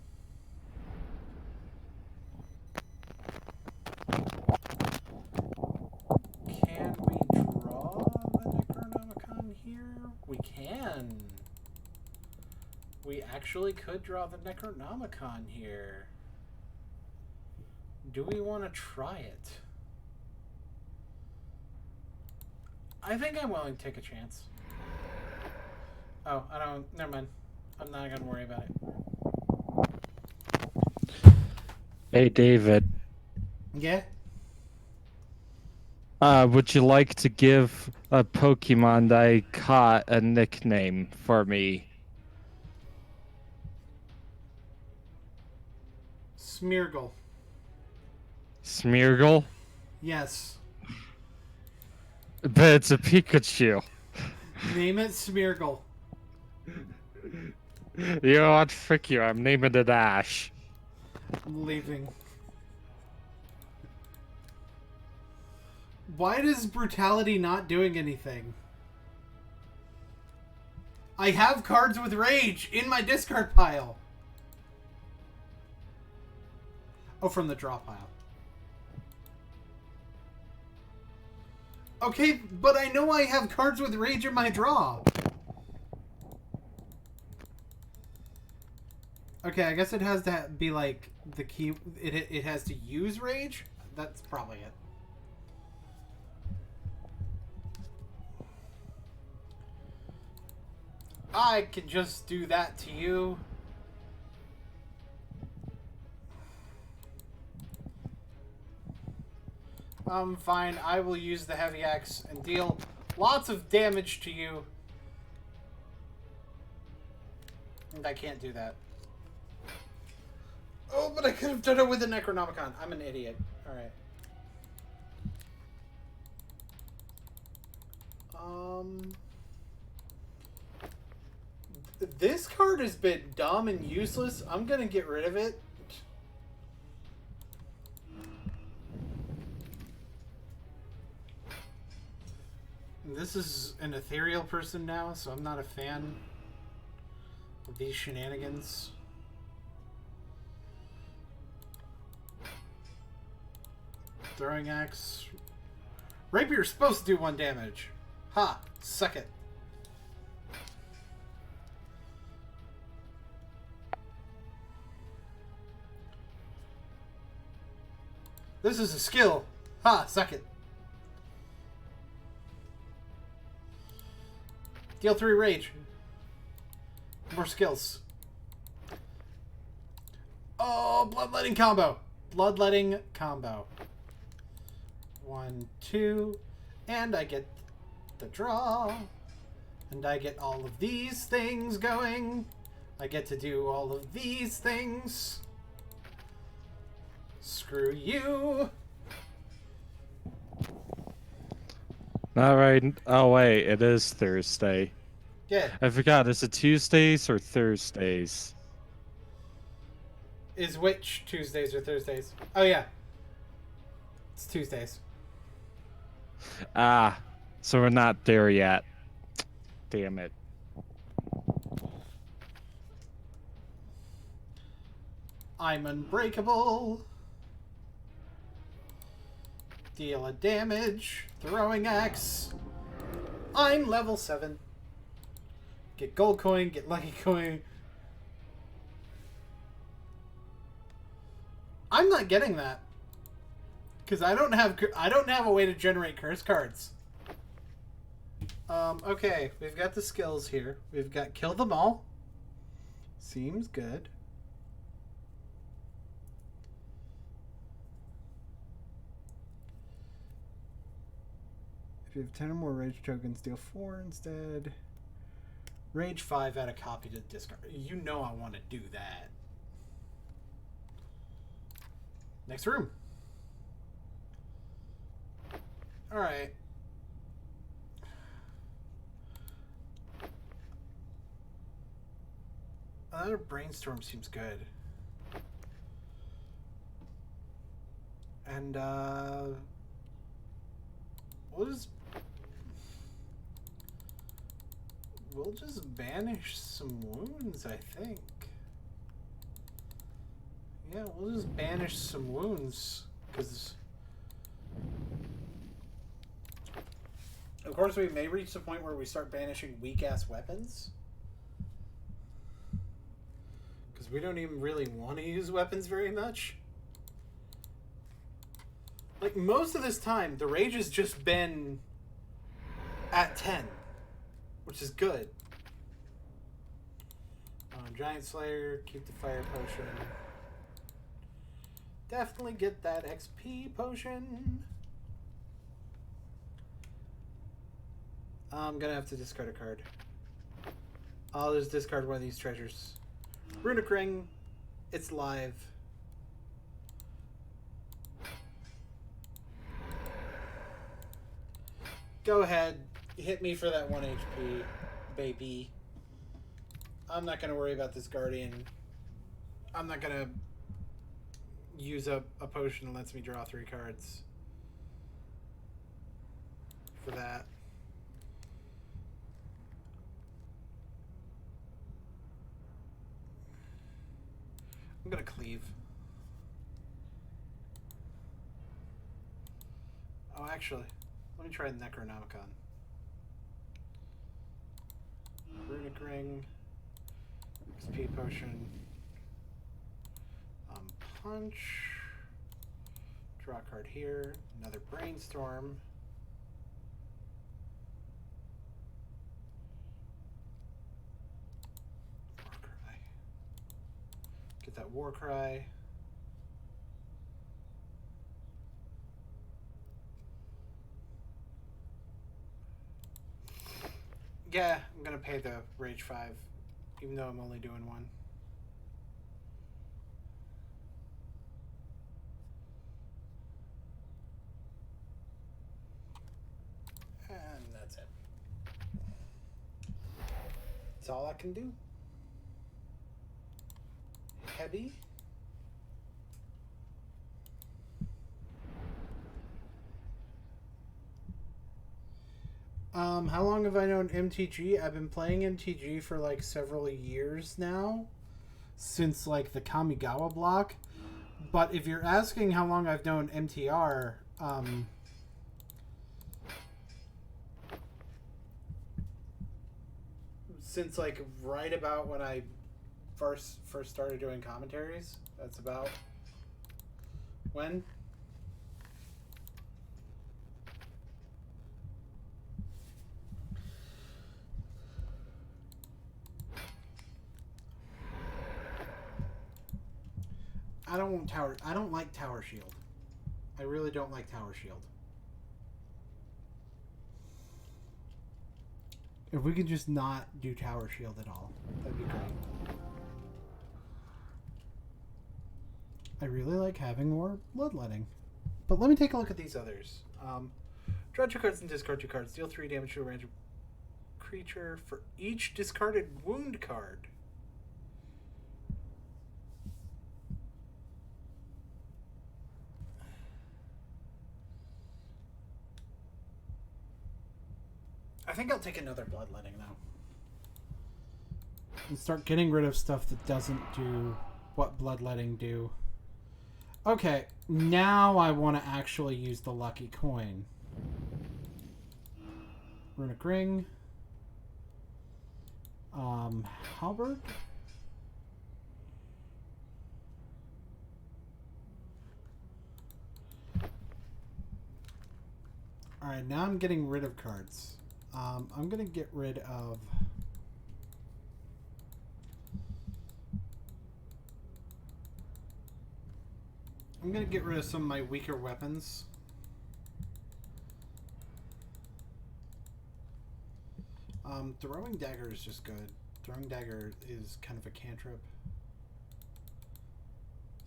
Can we draw the Necronomicon here? We can. We actually could draw the Necronomicon here. Do we want to try it? I think I'm willing to take a chance. Oh, I don't... Never mind. I'm not going to worry about it. Hey, David. Yeah? Would you like to give a Pokemon that I caught a nickname for me? Smeargle. Smeargle? Yes. But it's a Pikachu. Name it Smeargle. You know what? Frick you. I'm naming it Ash. I'm leaving. Why does Brutality not doing anything? I have cards with Rage in my discard pile. Oh, from the draw pile. Okay, but I know I have cards with Rage in my draw. Okay, I guess it has to be like the key. It has to use Rage? That's probably it. I can just do that to you. Fine. I will use the heavy axe and deal lots of damage to you. And I can't do that. Oh, but I could have done it with the Necronomicon. I'm an idiot. Alright. This card has been dumb and useless. I'm gonna get rid of it. This is an ethereal person now, so I'm not a fan of these shenanigans. Throwing axe. Rapier's supposed to do 1 damage. Ha! Suck it. This is a skill. Ha! Suck it. Deal 3 rage. More skills. Oh, bloodletting combo. Bloodletting combo. 1, 2, and I get the draw. And I get all of these things going. I get to do all of these things. Screw you. All right. Oh, wait. It is Thursday. Yeah. I forgot. Is it Tuesdays or Thursdays? Is which Tuesdays or Thursdays? Oh, yeah. It's Tuesdays. Ah. So we're not there yet. Damn it. I'm unbreakable. Deal a damage. Throwing axe. I'm level 7. Get gold coin, get lucky coin. I'm not getting that. Because I don't have a way to generate curse cards. Okay, we've got the skills here. We've got kill them all. Seems good. If you have 10 or more rage tokens, deal 4 instead. Rage 5, add a copy to discard. You know I want to do that. Next room. Alright. Another brainstorm seems good. And, We'll just banish some wounds, I think. Yeah, we'll just banish some wounds, because of course we may reach the point where we start banishing weak-ass weapons. Because we don't even really want to use weapons very much. Like, most of this time, the rage has just been at 10. Which is good. Giant Slayer, keep the fire potion. Definitely get that XP potion. I'm gonna have to discard a card. I'll just discard one of these treasures. Runic Ring. It's live. Go ahead. Hit me for that 1 HP, baby. I'm not going to worry about this Guardian. I'm not going to use up a potion that lets me draw 3 cards for that. I'm going to cleave. Oh, actually, let me try the Necronomicon. Runic Ring, XP Potion, Punch, draw a card here, another Brainstorm, Warcry, get that Warcry, yeah, I'm gonna pay the Rage 5, even though I'm only doing 1. And that's it. That's all I can do. Heavy. How long have I known MTG? I've been playing MTG for like several years now, since like the Kamigawa block. But if you're asking how long I've known MTR, since like right about when I first started doing commentaries. That's about when. I don't want tower. I don't like Tower Shield. I really don't like Tower Shield. If we could just not do Tower Shield at all, that'd be great. I really like having more bloodletting. But let me take a look at these others. Draw 2 cards and discard 2 cards. Deal 3 damage to a random creature for each discarded wound card. I think I'll take another bloodletting though. And start getting rid of stuff that doesn't do what bloodletting do. Okay, now I want to actually use the lucky coin. Runic Ring. Halberd. Alright, now I'm getting rid of cards. I'm going to get rid of... I'm going to get rid of some of my weaker weapons. Throwing Dagger is just good. Throwing Dagger is kind of a cantrip.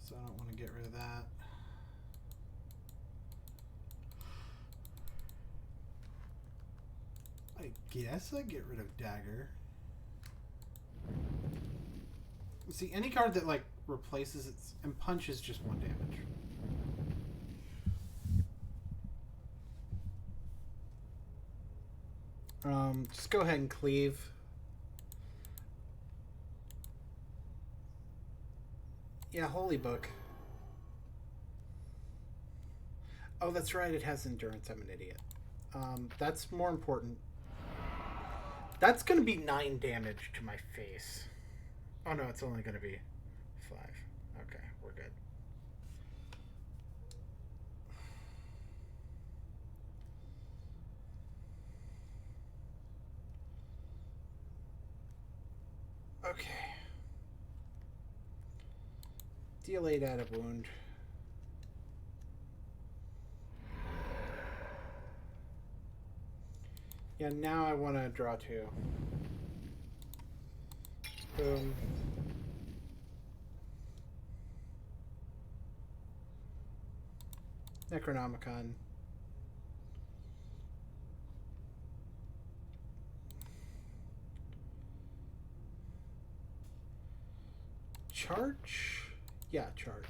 So I don't want to get rid of that. I guess I get rid of Dagger. See, any card that like replaces it, and Punch is just 1 damage. Just go ahead and cleave. Yeah, Holy Book. Oh, that's right. It has endurance. I'm an idiot. That's more important. That's going to be 9 damage to my face. Oh, no, it's only going to be 5. Okay, we're good. Okay. Deal 8 out of wound. Yeah, now I want to draw 2. Boom. Necronomicon. Charge? Yeah, charge.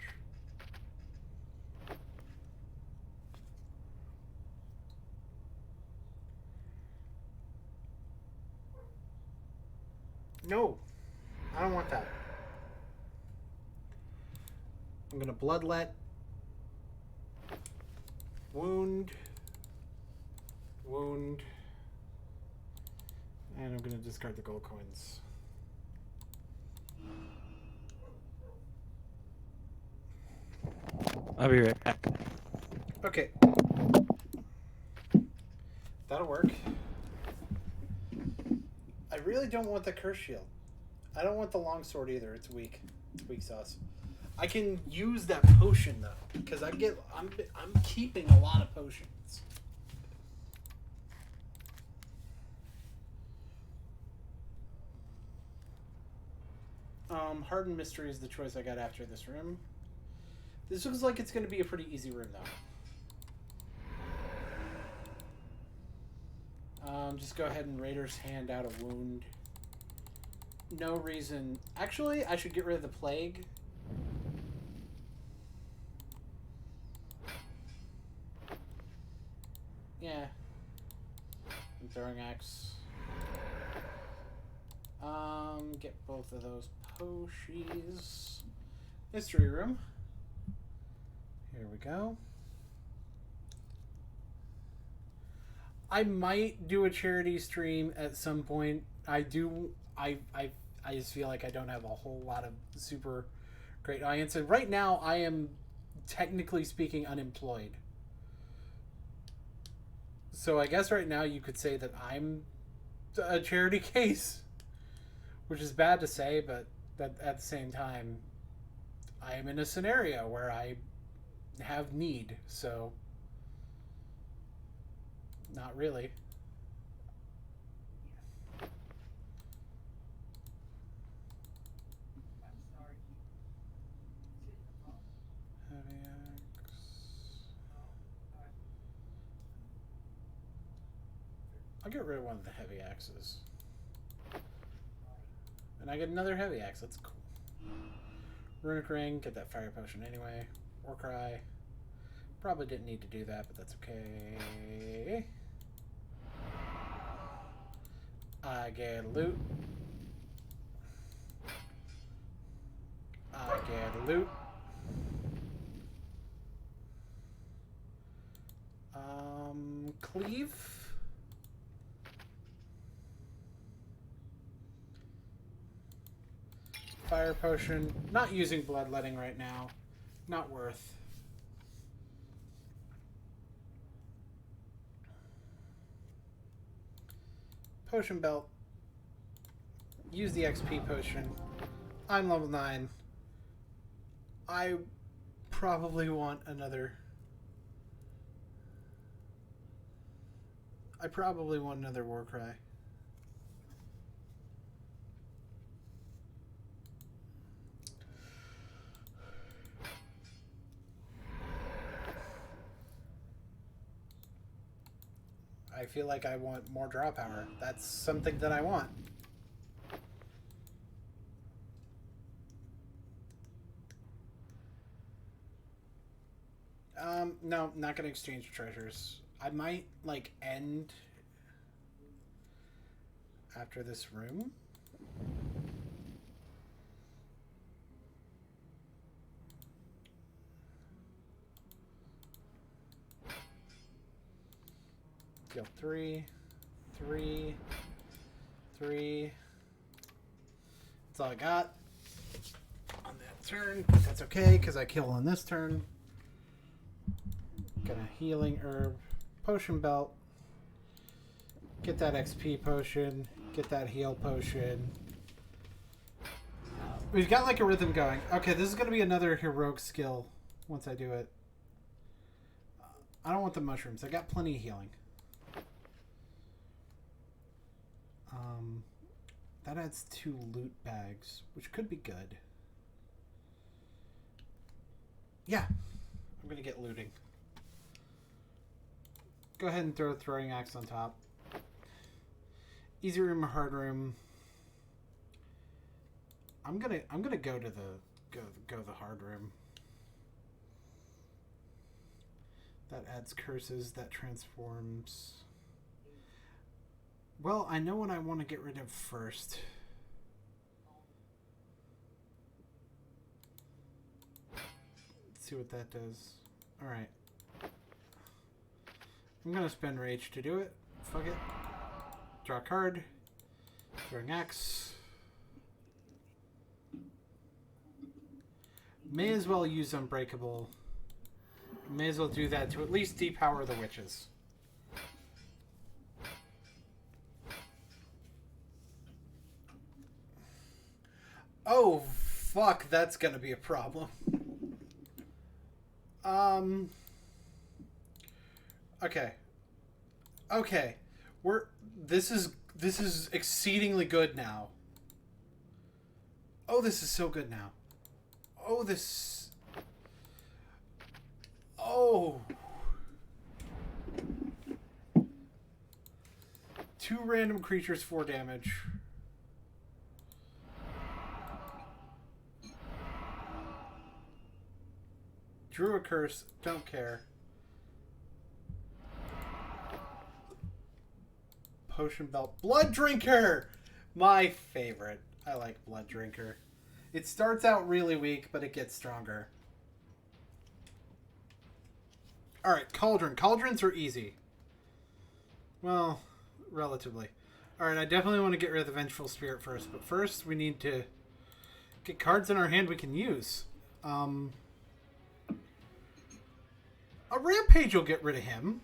No, I don't want that. I'm gonna bloodlet. Wound. Wound. And I'm gonna discard the gold coins. I'll be right back. Okay. That'll work. I really don't want the curse shield. I don't want the longsword either. It's weak. It's weak sauce. I can use that potion though, because I'm keeping a lot of potions. Hardened Mystery is the choice I got after this room. This looks like it's going to be a pretty easy room though. Just go ahead and Raider's hand out a wound. No reason. Actually, I should get rid of the plague. Yeah. And throwing axe. Get both of those potions. Mystery room. Here we go. I might do a charity stream at some point. I just feel like I don't have a whole lot of super great audience. And right now I am technically speaking unemployed. So I guess right now you could say that I'm a charity case, which is bad to say, but that at the same time, I am in a scenario where I have need, so not really. Heavy axe. I'll get rid of one of the heavy axes. And I get another heavy axe. That's cool. Runic Ring. Get that fire potion anyway. Warcry. Probably didn't need to do that, but that's okay. I get loot. I get loot. Cleave. Fire potion. Not using bloodletting right now. Not worth. Potion belt. Use the XP potion. I'm level 9. I probably want another. I probably want another Warcry. I feel like I want more draw power. That's something that I want. No, not gonna exchange treasures. I might, like, end after this room. Go 3, 3, 3. That's all I got on that turn. That's okay, because I kill on this turn. Got a healing herb, potion belt. Get that XP potion. Get that heal potion. We've got like a rhythm going. Okay, this is going to be another heroic skill once I do it. I don't want the mushrooms. I got plenty of healing. That adds 2 loot bags, which could be good. Yeah, I'm going to get looting. Go ahead and throw a throwing axe on top. Easy room or hard room. I'm gonna go to the hard room. That adds curses. That transforms. Well, I know what I want to get rid of first. Let's see what that does. All right. I'm gonna spend rage to do it. Fuck it. Draw a card. Throwing axe. May as well use Unbreakable. May as well do that to at least depower the witches. Oh, fuck, that's gonna be a problem. Okay. Okay. This is exceedingly good now. Oh, this is so good now. Oh, this... Oh. 2 random creatures, 4 damage. Drew a curse, don't care. Potion belt. Blood Drinker! My favorite. I like Blood Drinker. It starts out really weak, but it gets stronger. Alright, Cauldron. Cauldrons are easy. Well, relatively. Alright, I definitely want to get rid of the Vengeful Spirit first, but first we need to get cards in our hand we can use. A Rampage will get rid of him.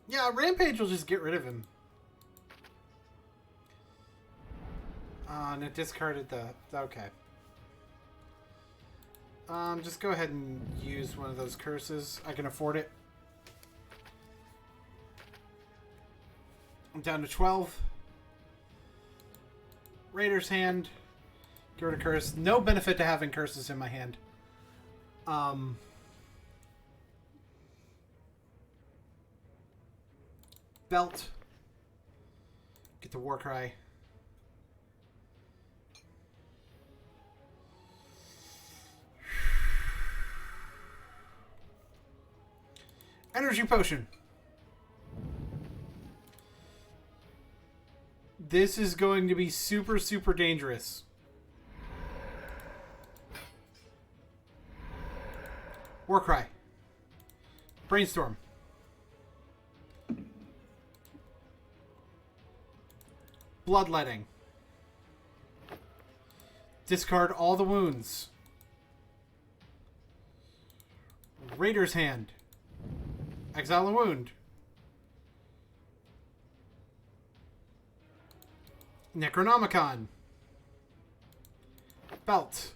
Yeah, a Rampage will just get rid of him. And it discarded the... Okay. Just go ahead and use one of those curses. I can afford it. I'm down to 12. Raider's Hand. Get rid of curse. No benefit to having curses in my hand. Belt. Get the Warcry. Energy Potion. This is going to be super, super dangerous. Warcry. Brainstorm. Bloodletting. Discard all the wounds. Raider's Hand. Exile a wound. Necronomicon. Belt.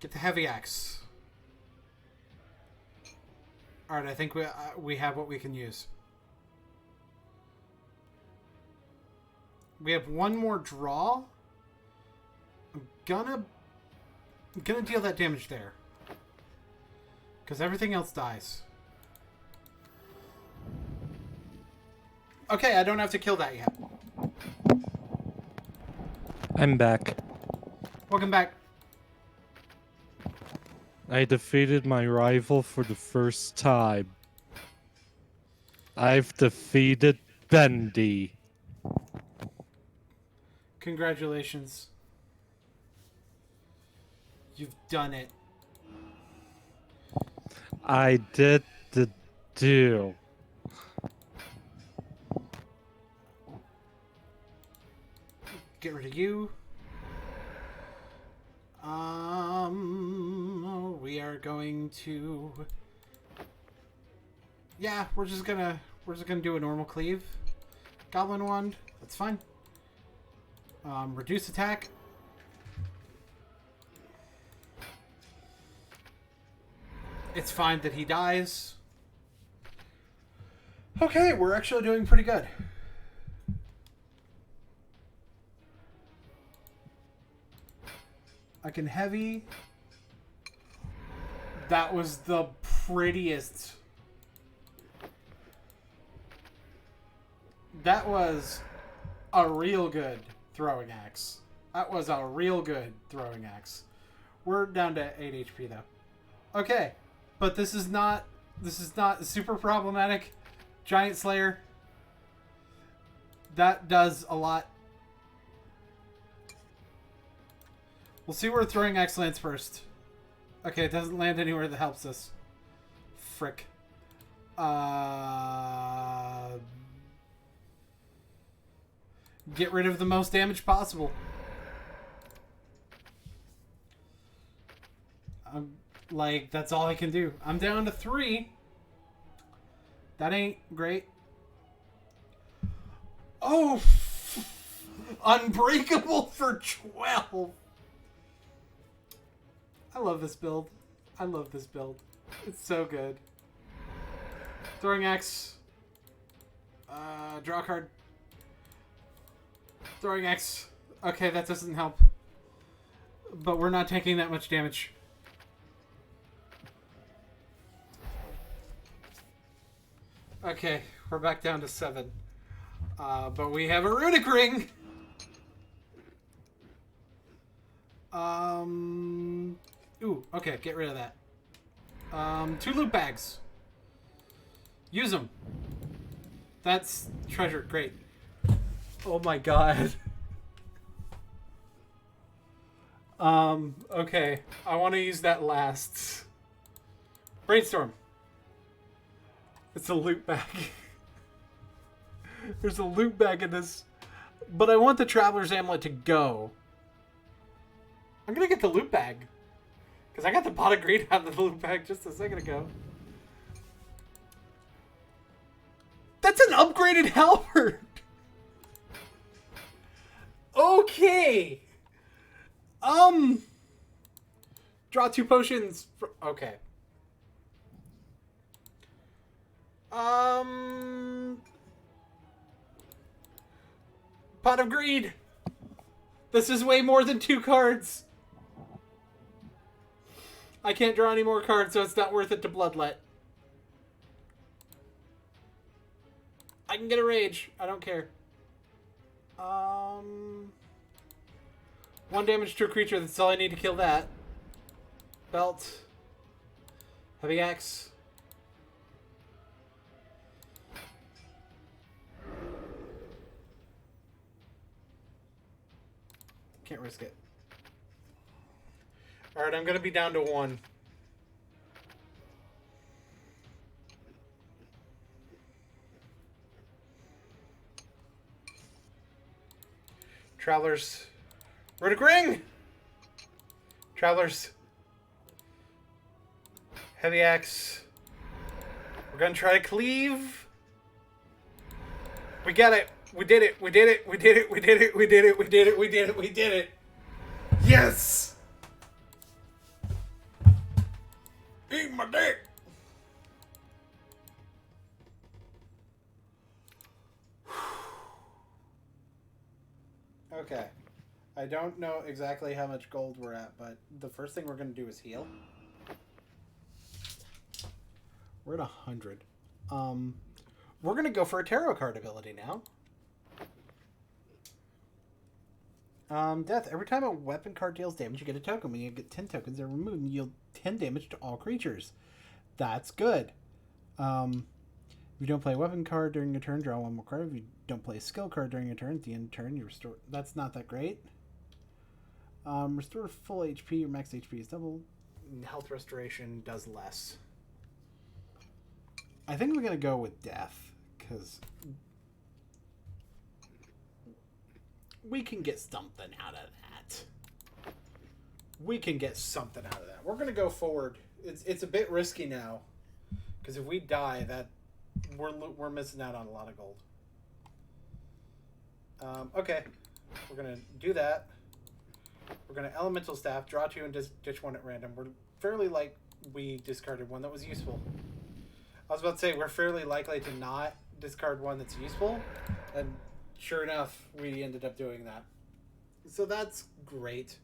Get the heavy axe. Alright, I think we have what we can use. We have one more draw. I'm gonna deal that damage there. Because everything else dies. Okay, I don't have to kill that yet. I'm back. Welcome back. I defeated my rival for the first time. I've defeated Bendy. Congratulations. You've done it. I did the do. Get rid of you. We are going to. Yeah, we're just gonna do a normal cleave. Goblin wand. That's fine. Reduce attack. It's fine that he dies. Okay, we're actually doing pretty good. I can heavy. That was the prettiest. That was a real good throwing axe. That was a real good throwing axe. We're down to 8 HP though. Okay, but this is not super problematic. Giant Slayer. That does a lot. We'll see where throwing axe lands first. Okay, it doesn't land anywhere that helps us. Frick. Get rid of the most damage possible. Like, that's all I can do. I'm down to 3. That ain't great. Oh! Unbreakable for 12! I love this build. I love this build. It's so good. Throwing axe. Draw a card. Throwing axe. Okay, that doesn't help. But we're not taking that much damage. Okay, we're back down to 7. But we have a runic ring! Ooh, okay, get rid of that. 2 loot bags. Use them. That's treasure, great. Oh my god. Okay. I want to use that last. Brainstorm. It's a loot bag. There's a loot bag in this. But I want the Traveler's Amulet to go. I'm gonna get the loot bag. Because I got the pot of greed out of the loot bag just a second ago. That's an upgraded halberd! Okay! Draw 2 potions. Okay. Pot of greed. This is way more than 2 cards. I can't draw any more cards, so it's not worth it to bloodlet. I can get a rage. I don't care. 1 damage to a creature. That's all I need to kill that. Belt. Heavy axe. Can't risk it. Alright, I'm going to be down to 1. Travelers. Runic ring! Travelers. Heavy axe. We're going to try to cleave. We got it. We did it. We did it. We did it. We did it. We did it. We did it. We did it. We did it. Yes! Eat my dick! Okay. I don't know exactly how much gold we're at, but the first thing we're going to do is heal. We're at 100. We're going to go for a tarot card ability now. Death. Every time a weapon card deals damage, you get a token. When you get 10 tokens, they're removed and you deal 10 damage to all creatures. That's good. you don't play a weapon card during your turn, draw one more card. If you don't play a skill card during your turn, at the end of the turn, you restore. That's not that great. Restore full HP. Your max HP is double. Health restoration does less. I think we're gonna go with death because we can get something out of that. We can get something out of that. We're gonna go forward. It's a bit risky now because if we die, that we're missing out on a lot of gold. Okay, we're gonna do that. We're gonna elemental staff, draw two, and ditch one at random. We're fairly like we discarded one that was useful. I was about to say we're fairly likely to not discard one that's useful, and sure enough, we ended up doing that. So that's great.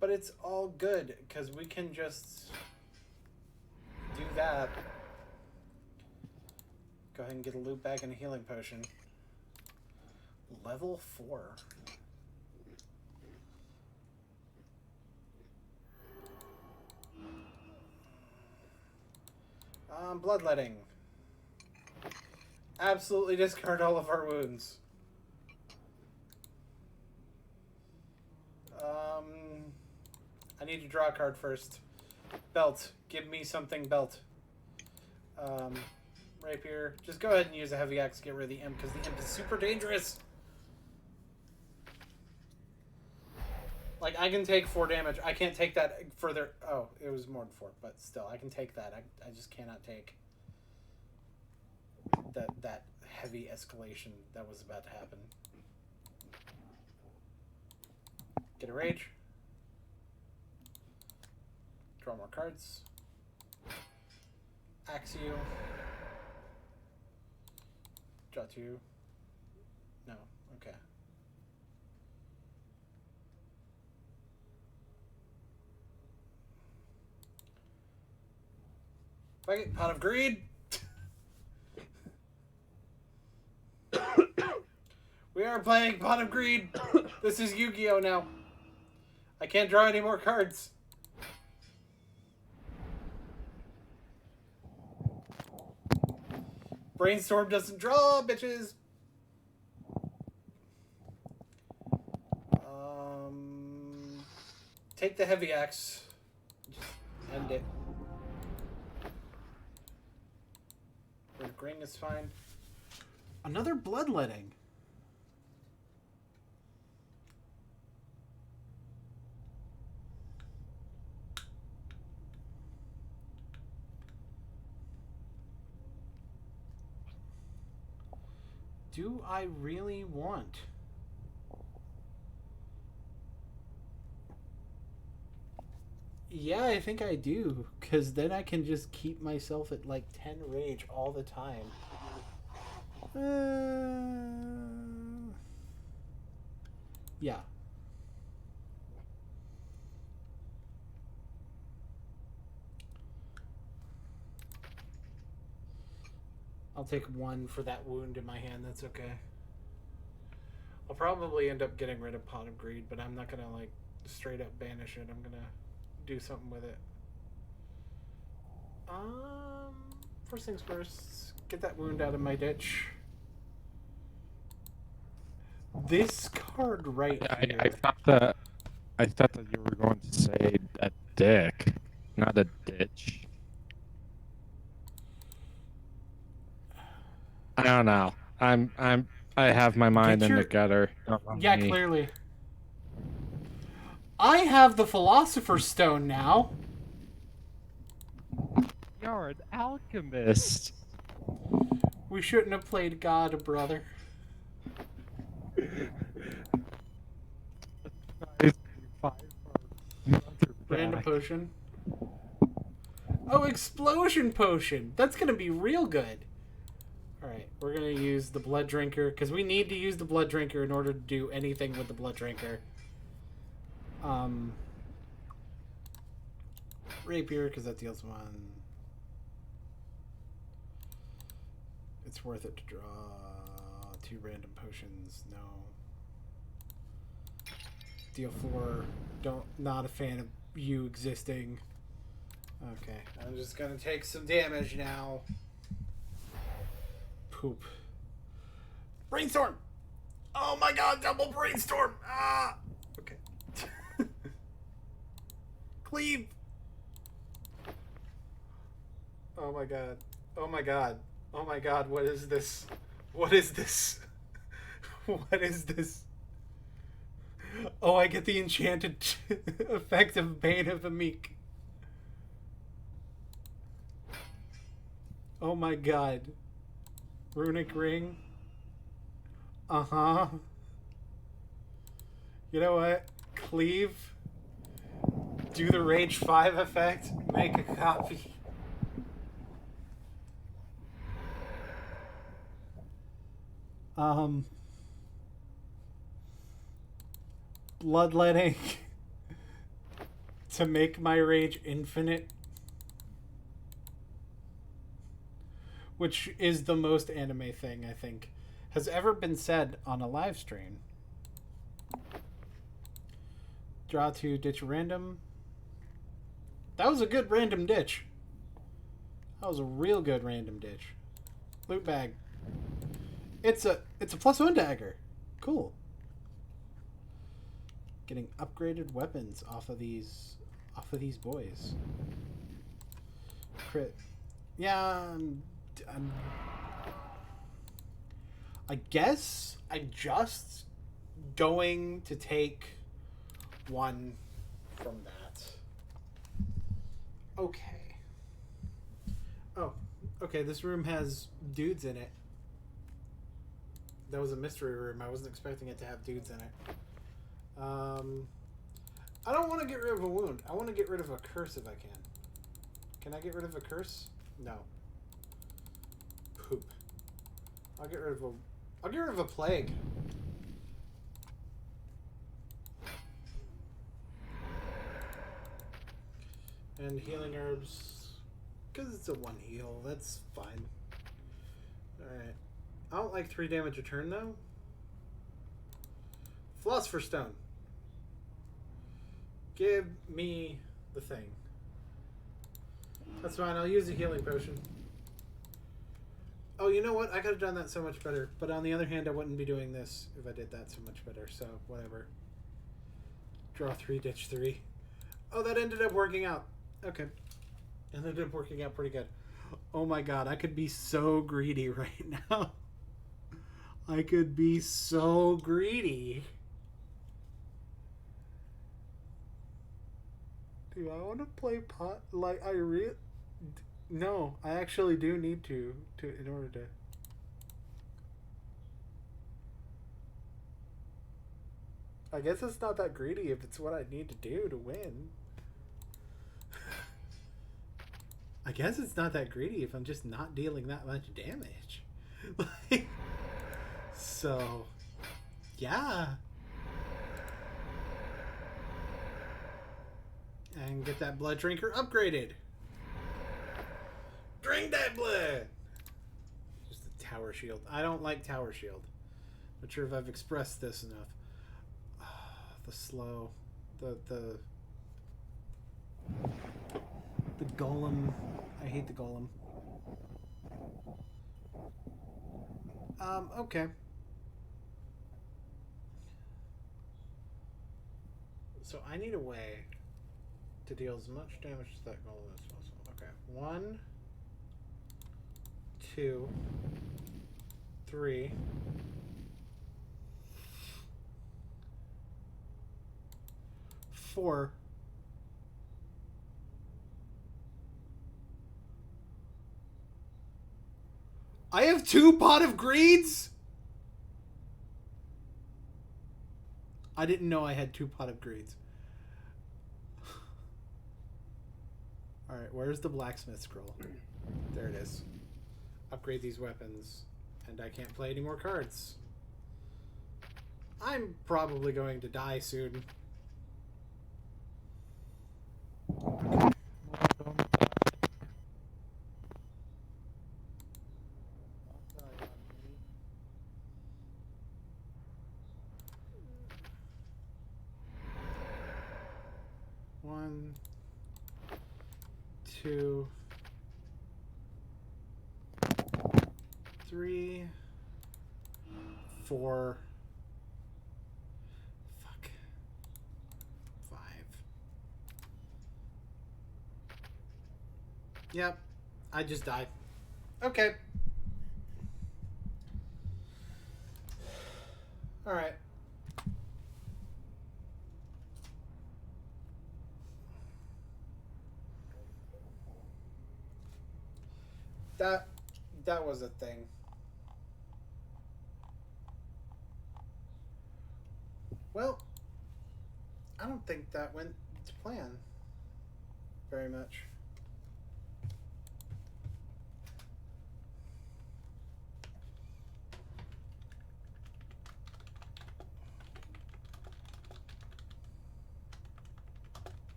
But it's all good because we can just do that. Go ahead and get a loot bag and a healing potion. Level 4. Bloodletting. Absolutely discard all of our wounds. I need to draw a card first. Belt. Give me something belt. Rapier. Just go ahead and use a heavy axe to get rid of the imp because the imp is super dangerous. Like, I can take 4 damage. I can't take that further. Oh, it was more than 4, but still, I can take that. I just cannot take that heavy escalation that was about to happen. Get a rage. Draw more cards. Axe you. Draw 2. No. Okay. Fuck it. Pot of Greed. We are playing Pot of Greed. This is Yu-Gi-Oh! Now. I can't draw any more cards. Brainstorm doesn't draw, bitches. Take the heavy axe. Just end it. Ring is fine. Another bloodletting. Do I really want? Yeah, I think I do, because then I can just keep myself at like 10 rage all the time. Yeah. I'll take 1 for that wound in my hand, that's okay. I'll probably end up getting rid of Pot of Greed, but I'm not gonna like straight up banish it. I'm gonna do something with it. First things first, get that wound out of my ditch. This card right here. I thought that you were going to say a dick, not a ditch. I don't know. I have my mind in the gutter. Yeah, clearly. I have the Philosopher's Stone now. You're an alchemist. We shouldn't have played God, brother. Random potion. Oh, explosion potion. That's gonna be real good. Alright, we're gonna use the blood drinker because we need to use the blood drinker in order to do anything with the blood drinker. Rapier because that deals 1. It's worth it to draw 2 random potions. No. Deal 4. Not a fan of you existing. Okay, I'm just gonna take some damage now. Poop. Brainstorm! Oh my god, double brainstorm! Ah! Okay. Cleave! Oh my god. Oh my god. Oh my god, what is this? What is this? What is this? Oh, I get the enchanted effect of Bane of the Meek. Oh my god. Runic Ring. Uh-huh. You know what? Cleave. Do the Rage 5 effect. Make a copy. Bloodletting. To make my rage infinite. Which is the most anime thing, I think, has ever been said on a live stream. Draw 2, ditch random. That was a good random ditch. That was a real good random ditch. Loot bag. It's a +1 dagger. Cool. Getting upgraded weapons off of these boys. Crit. Yeah, I guess I'm just going to take one from that. Okay. Oh, okay, this room has dudes in it. That was a mystery room. I wasn't expecting it to have dudes in it. I don't want to get rid of a wound. I want to get rid of a curse if I can. Can I get rid of a curse? No. Poop. I'll get rid of a plague. And healing herbs, because it's a 1 heal. That's fine. All right. I don't like 3 damage a turn though. Philosopher's Stone. Give me the thing. That's fine. I'll use a healing potion. Oh, you know what? I could have done that so much better. But on the other hand, I wouldn't be doing this if I did that so much better. So, whatever. Draw 3, ditch 3. Oh, that ended up working out. Okay. Ended up working out pretty good. Oh my god, I could be so greedy right now. I could be so greedy. Do I want to play pot? Like, no, I actually do need to in order to. I guess it's not that greedy if it's what I need to do to win. I guess it's not that greedy if I'm just not dealing that much damage. So, yeah. And get that blood drinker upgraded. Drink that blood! Just a tower shield. I don't like tower shield. Not sure if I've expressed this enough. The slow. The golem. I hate the golem. Okay. So I need a way to deal as much damage to that golem as possible. Okay. 1, 2, 3. 4. I have 2 pot of greeds? I didn't know I had 2 pot of greeds. Alright, where's the blacksmith scroll? There it is. Upgrade these weapons. And I can't play any more cards. I'm probably going to die soon. One, 2, 3, 4. Fuck. 5. Yep. I just died. Okay. Alright. That was a thing. Well, I don't think that went to plan very much.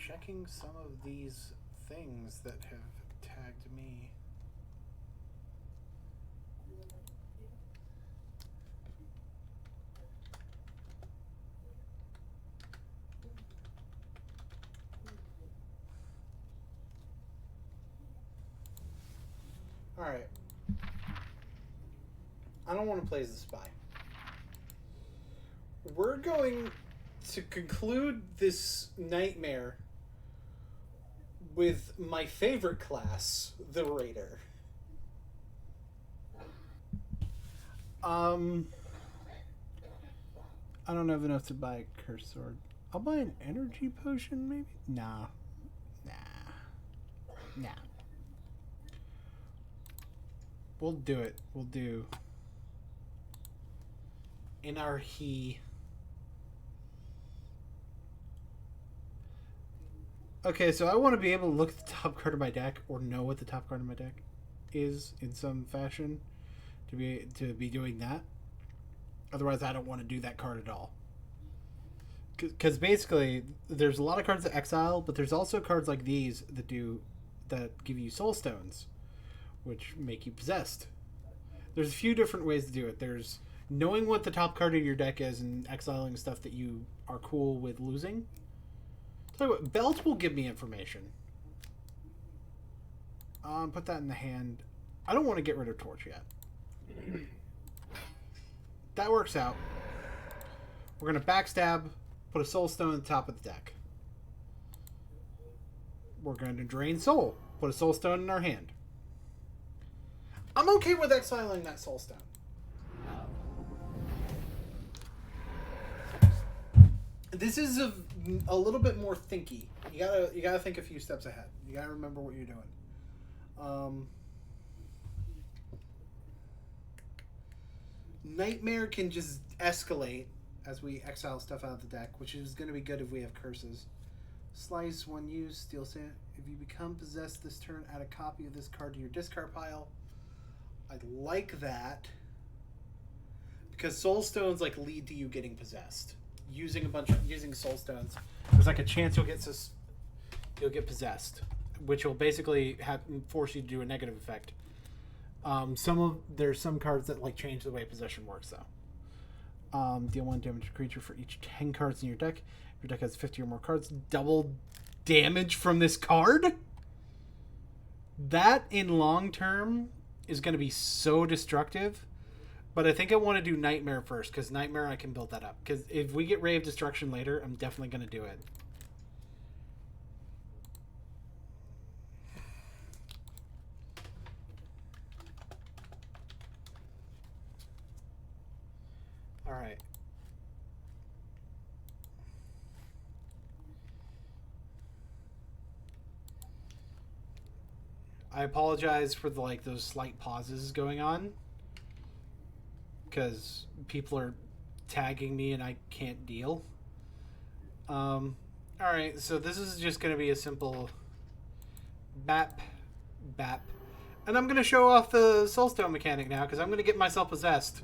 Checking some of these things that have tagged me. Alright. I don't want to play as the spy. We're going to conclude this nightmare with my favorite class, the Raider. I don't have enough to buy a curse sword. I'll buy an energy potion, maybe? Nah. We'll do it. We'll do Anarchy. Okay, so I want to be able to look at the top card of my deck, or know what the top card of my deck is in some fashion, to be doing that. Otherwise, I don't want to do that card at all. Because basically, there's a lot of cards that exile, but there's also cards like these that give you soul stones, which make you possessed. There's a few different ways to do it. There's knowing what the top card of your deck is and exiling stuff that you are cool with losing. Tell you what, Belt will give me information. Put that in the hand. I don't want to get rid of Torch yet. That works out. We're going to backstab, put a soul stone at the top of the deck. We're going to drain soul, put a soul stone in our hand. I'm okay with exiling that soul stone. This is a little bit more thinky. You gotta think a few steps ahead. You gotta remember what you're doing. Nightmare can just escalate as we exile stuff out of the deck, which is going to be good if we have curses. Slice, one use, steal sand. If you become possessed this turn, add a copy of this card to your discard pile. I like that because soul stones like lead to you getting possessed. Using soul stones, there's like a chance you'll get possessed, which will basically force you to do a negative effect. There's some cards that like change the way possession works though. Deal 1 damage to creature for each 10 cards in your deck. If your deck has 50 or more cards, double damage from this card. That in long term is going to be so destructive. But I think I want to do Nightmare first, because Nightmare I can build that up. Because if we get Ray of Destruction later, I'm definitely going to do it. Alright. I apologize for those slight pauses going on. Because people are tagging me and I can't deal. Alright, so this is just going to be a simple bap, and I'm going to show off the Soulstone mechanic now, because I'm going to get myself possessed.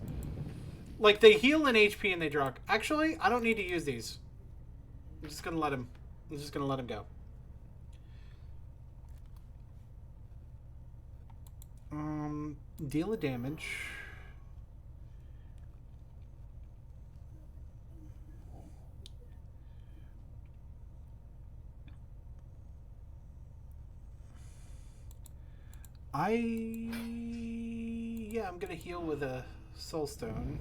Like, they heal in HP and they draw... Actually, I don't need to use these. I'm just gonna let him... I'm just gonna let him go. Deal a damage. Yeah, I'm gonna heal with a soul stone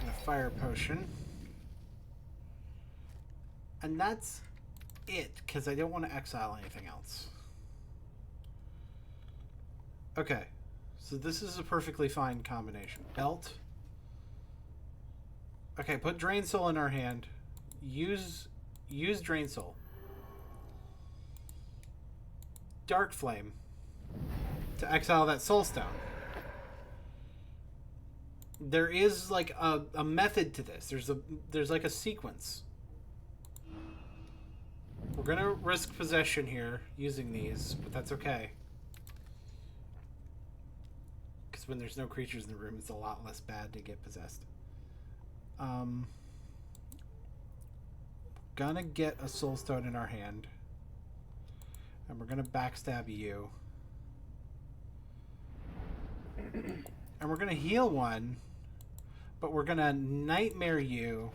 and a fire potion. And that's it, because I don't want to exile anything else. Okay, so this is a perfectly fine combination. Belt. Okay, put Drain Soul in our hand. Use Drain Soul. Dark Flame to exile that Soul Stone. There is like a method to this. There's like a sequence. We're gonna risk possession here using these, but that's okay. Because when there's no creatures in the room, it's a lot less bad to get possessed. Gonna get a soul stone in our hand. And we're gonna backstab you. And we're gonna heal one, but we're gonna nightmare you.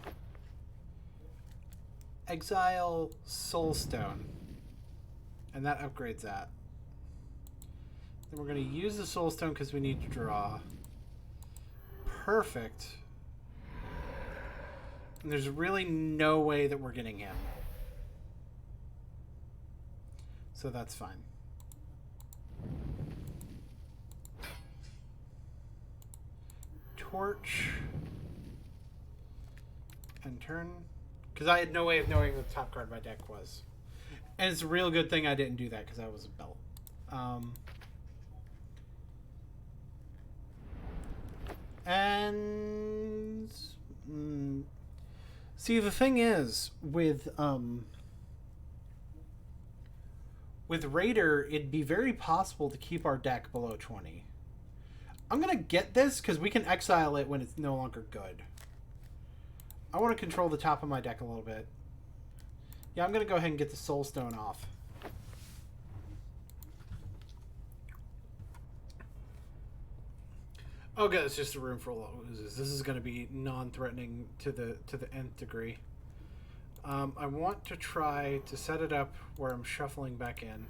Exile Soulstone. And that upgrades that. Then we're going to use the Soulstone because we need to draw. Perfect. And there's really no way that we're getting him. So that's fine. Torch. And turn. Because I had no way of knowing what the top card of my deck was. And it's a real good thing I didn't do that because I was a belt. See, the thing is, with Raider, it'd be very possible to keep our deck below 20. I'm going to get this because we can exile it when it's no longer good. I want to control the top of my deck a little bit. Yeah, I'm going to go ahead and get the Soul Stone off. Okay, it's just a room full of oozes. This is going to be non-threatening to the nth degree. I want to try to set it up where I'm shuffling back in.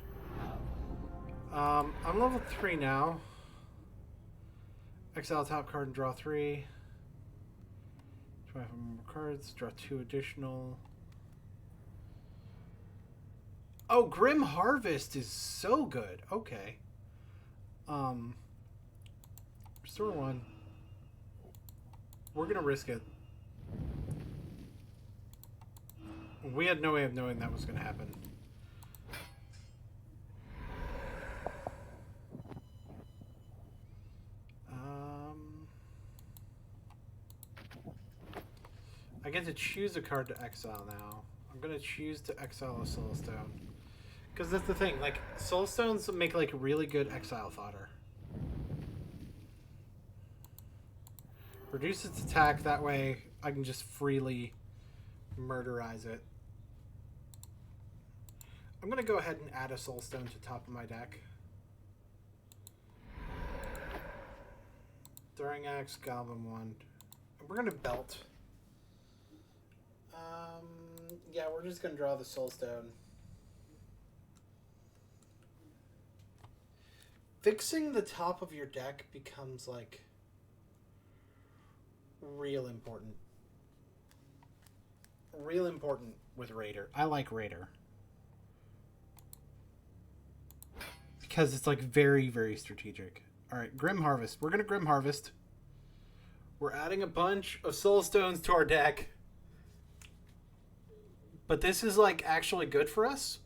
I'm level 3 now. Exile top card and draw 3. 25 more cards. Draw 2 additional. Oh, Grim Harvest is so good. Okay. Restore 1. We're gonna risk it. We had no way of knowing that was gonna happen. I get to choose a card to exile now. I'm gonna choose to exile a Soul Stone. Because that's the thing, like, Soul Stones make, like, really good exile fodder. Reduce its attack, that way I can just freely murderize it. I'm gonna go ahead and add a Soul Stone to the top of my deck. Throwing Axe, Goblin Wand. And we're gonna belt. Yeah, we're just gonna draw the Soul Stone. Fixing the top of your deck becomes, like, real important. Real important with Raider. I like Raider. Because it's, like, very, very strategic. Alright, Grim Harvest. We're gonna Grim Harvest. We're adding a bunch of Soul Stones to our deck. But this is, like, actually good for us.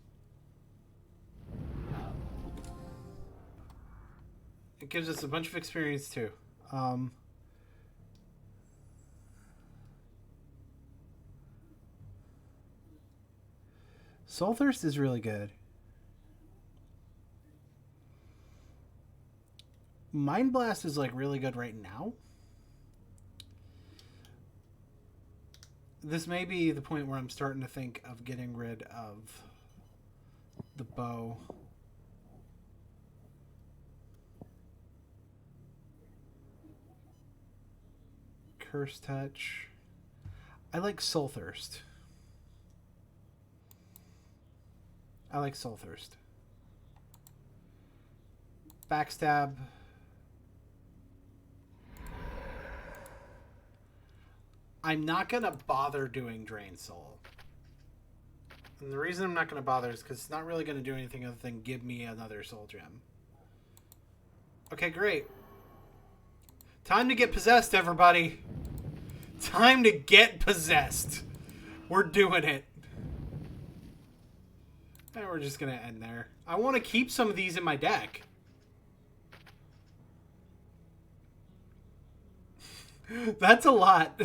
It gives us a bunch of experience, too. Soul Thirst is really good. Mind Blast is, like, really good right now. This may be the point where I'm starting to think of getting rid of the bow. Curse Touch. I like Soul Thirst. I like Soul Thirst. Backstab. I'm not going to bother doing Drain Soul. And the reason I'm not going to bother is because it's not really going to do anything other than give me another Soul Gem. Okay, great. Time to get possessed, everybody. Time to get possessed. We're doing it. And we're just going to end there. I want to keep some of these in my deck. That's a lot.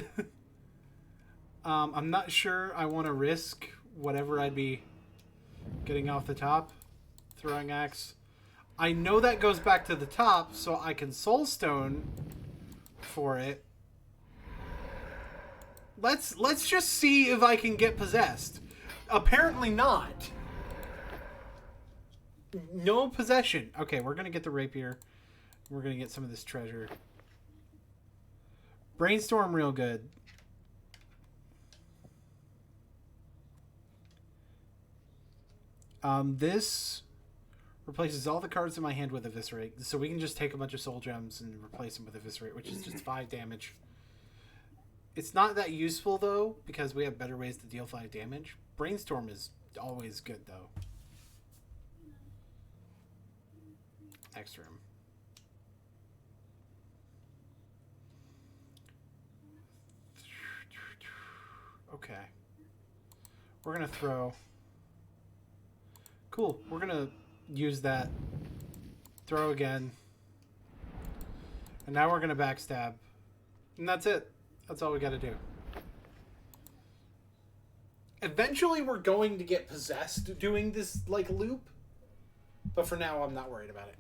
I'm not sure I want to risk whatever I'd be getting off the top. Throwing Axe. I know that goes back to the top, so I can Soulstone for it. Let's just see if I can get possessed. Apparently not. No possession. Okay, we're going to get the rapier. We're going to get some of this treasure. Brainstorm real good. This replaces all the cards in my hand with Eviscerate. So we can just take a bunch of Soul Gems and replace them with Eviscerate, which is just 5 damage. It's not that useful, though, because we have better ways to deal 5 damage. Brainstorm is always good, though. Next room. Okay. We're going to throw... Cool. We're going to use that. Throw again. And now we're going to backstab. And that's it. That's all we got to do. Eventually we're going to get possessed doing this, like, loop. But for now, I'm not worried about it.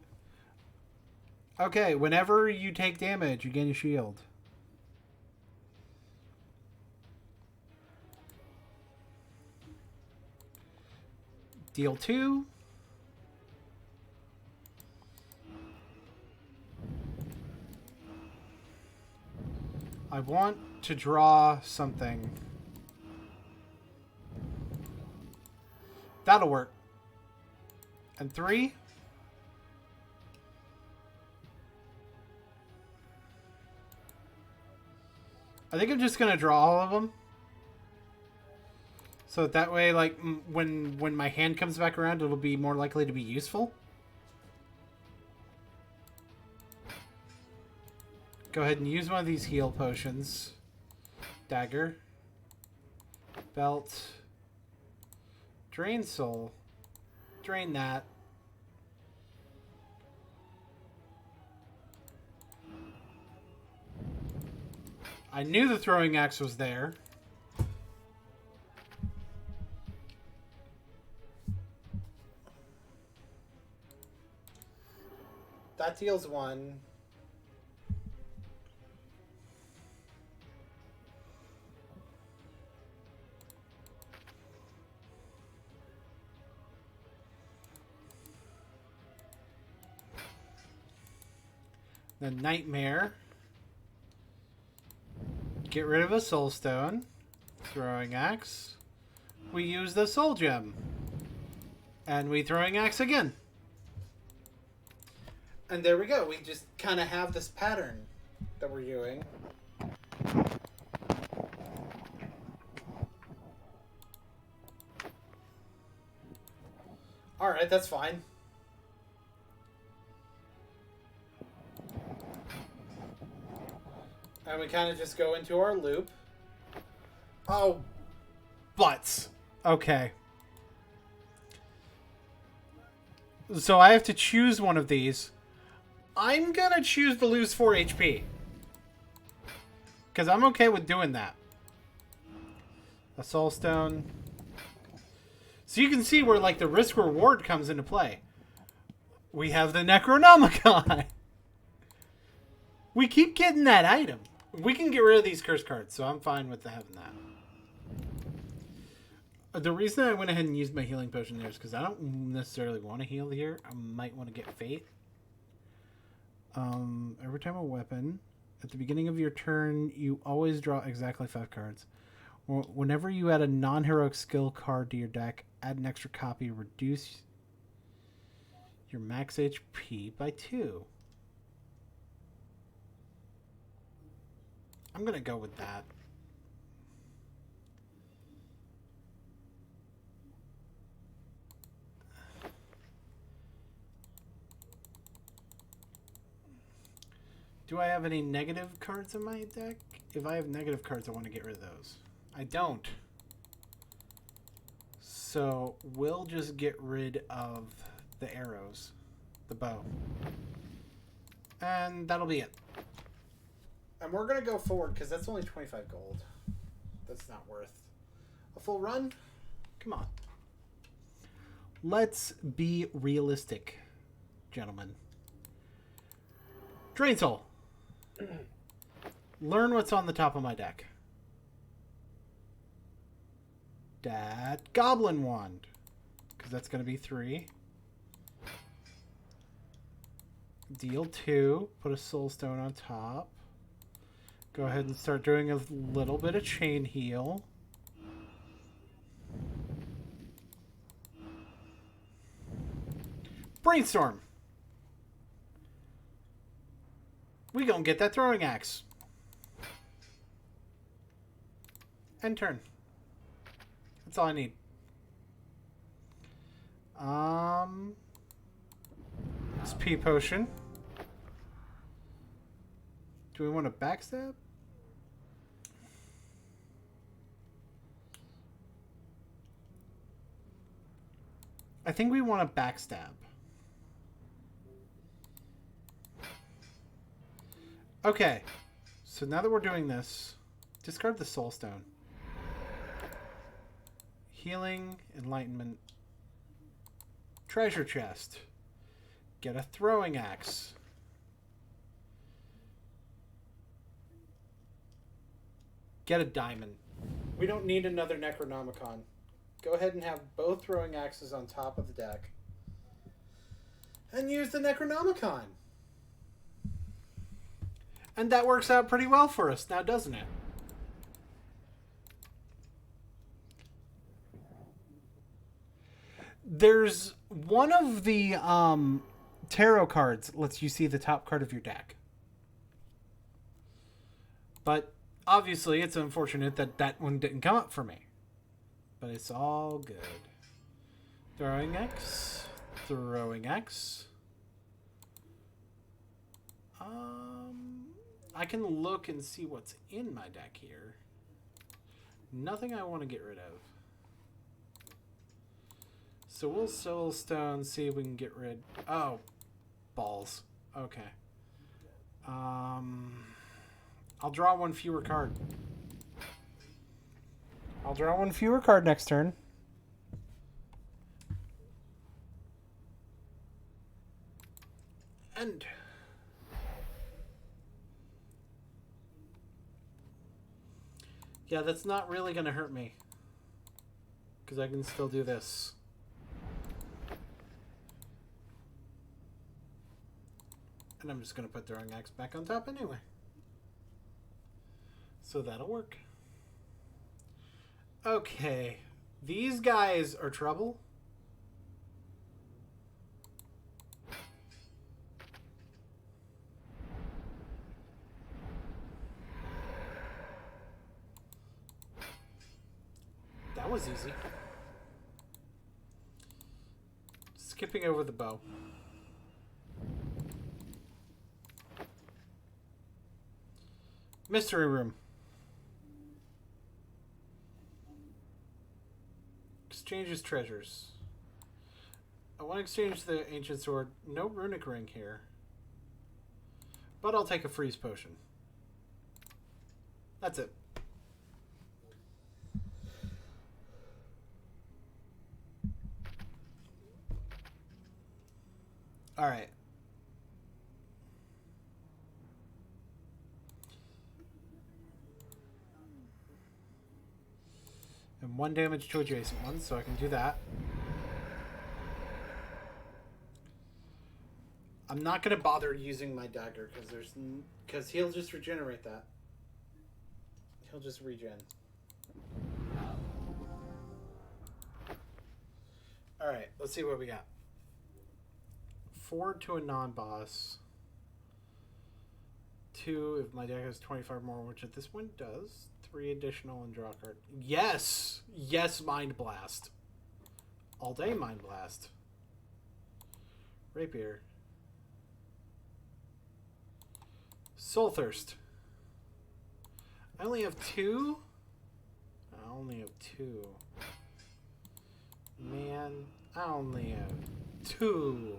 Okay, whenever you take damage, you gain a shield. Deal 2. I want to draw something. That'll work. And 3. I think I'm just going to draw all of them. So that way, like, when my hand comes back around, it'll be more likely to be useful. Go ahead and use one of these heal potions. Dagger. Belt. Drain Soul. Drain that. I knew the throwing axe was there. That deals 1. The Nightmare. Get rid of a Soul Stone. Throwing Axe. We use the Soul Gem. And we Throwing Axe again. And there we go. We just kind of have this pattern that we're doing. Alright, that's fine. And we kind of just go into our loop. Oh, butts. Okay. So I have to choose one of these. I'm gonna choose to lose 4 HP. Because I'm okay with doing that. A Soul Stone. So you can see where, like, the risk-reward comes into play. We have the Necronomicon. We keep getting that item. We can get rid of these curse cards, so I'm fine with having that. The reason I went ahead and used my healing potion there is because I don't necessarily want to heal here. I might want to get Fate. Every time a weapon, at the beginning of your turn, you always draw exactly 5 cards. Whenever you add a non-heroic skill card to your deck, add an extra copy, reduce your max HP by 2. I'm going to go with that. Do I have any negative cards in my deck? If I have negative cards, I want to get rid of those. I don't. So we'll just get rid of the arrows, the bow. And that'll be it. And we're going to go forward because that's only 25 gold. That's not worth a full run. Come on. Let's be realistic, gentlemen. Drain Soul. Learn what's on the top of my deck. That Goblin Wand. Because that's going to be 3. Deal 2. Put a Soul Stone on top. Go ahead and start doing a little bit of chain heal. Brainstorm. We gonna get that throwing axe. End turn. That's all I need. SP potion. Do we want to backstab? I think we want to backstab. Okay, so now that we're doing this, discard the Soul Stone. Healing, Enlightenment, Treasure Chest. Get a Throwing Axe. Get a Diamond. We don't need another Necronomicon. Go ahead and have both Throwing Axes on top of the deck. And use the Necronomicon. And that works out pretty well for us now, doesn't it? There's one of the tarot cards lets you see the top card of your deck. But obviously it's unfortunate that that one didn't come up for me. But it's all good. Throwing X. Throwing X. I can look and see what's in my deck here. Nothing I want to get rid of. So we'll Soul Stone, see if we can get rid... Oh, balls. Okay. I'll draw one fewer card. I'll draw one fewer card next turn. And... yeah, that's not really going to hurt me. Because I can still do this. And I'm just going to put Throwing Axe back on top anyway. So that'll work. Okay. These guys are trouble. That was easy. Skipping over the bow. Mystery room. Exchanges treasures. I want to exchange the ancient sword. No runic ring here. But I'll take a freeze potion. That's it. All right. And 1 damage to adjacent ones, so I can do that. I'm not gonna bother using my dagger because he'll just regenerate that. He'll just regen. All right, let's see what we got. 4 to a non-boss. 2 if my deck has 25 more, which at this point does. 3 additional and draw a card. Yes! Yes, Mind Blast. All day Mind Blast. Rapier. Soul Thirst. I only have 2? I only have 2. Man, I only have 2.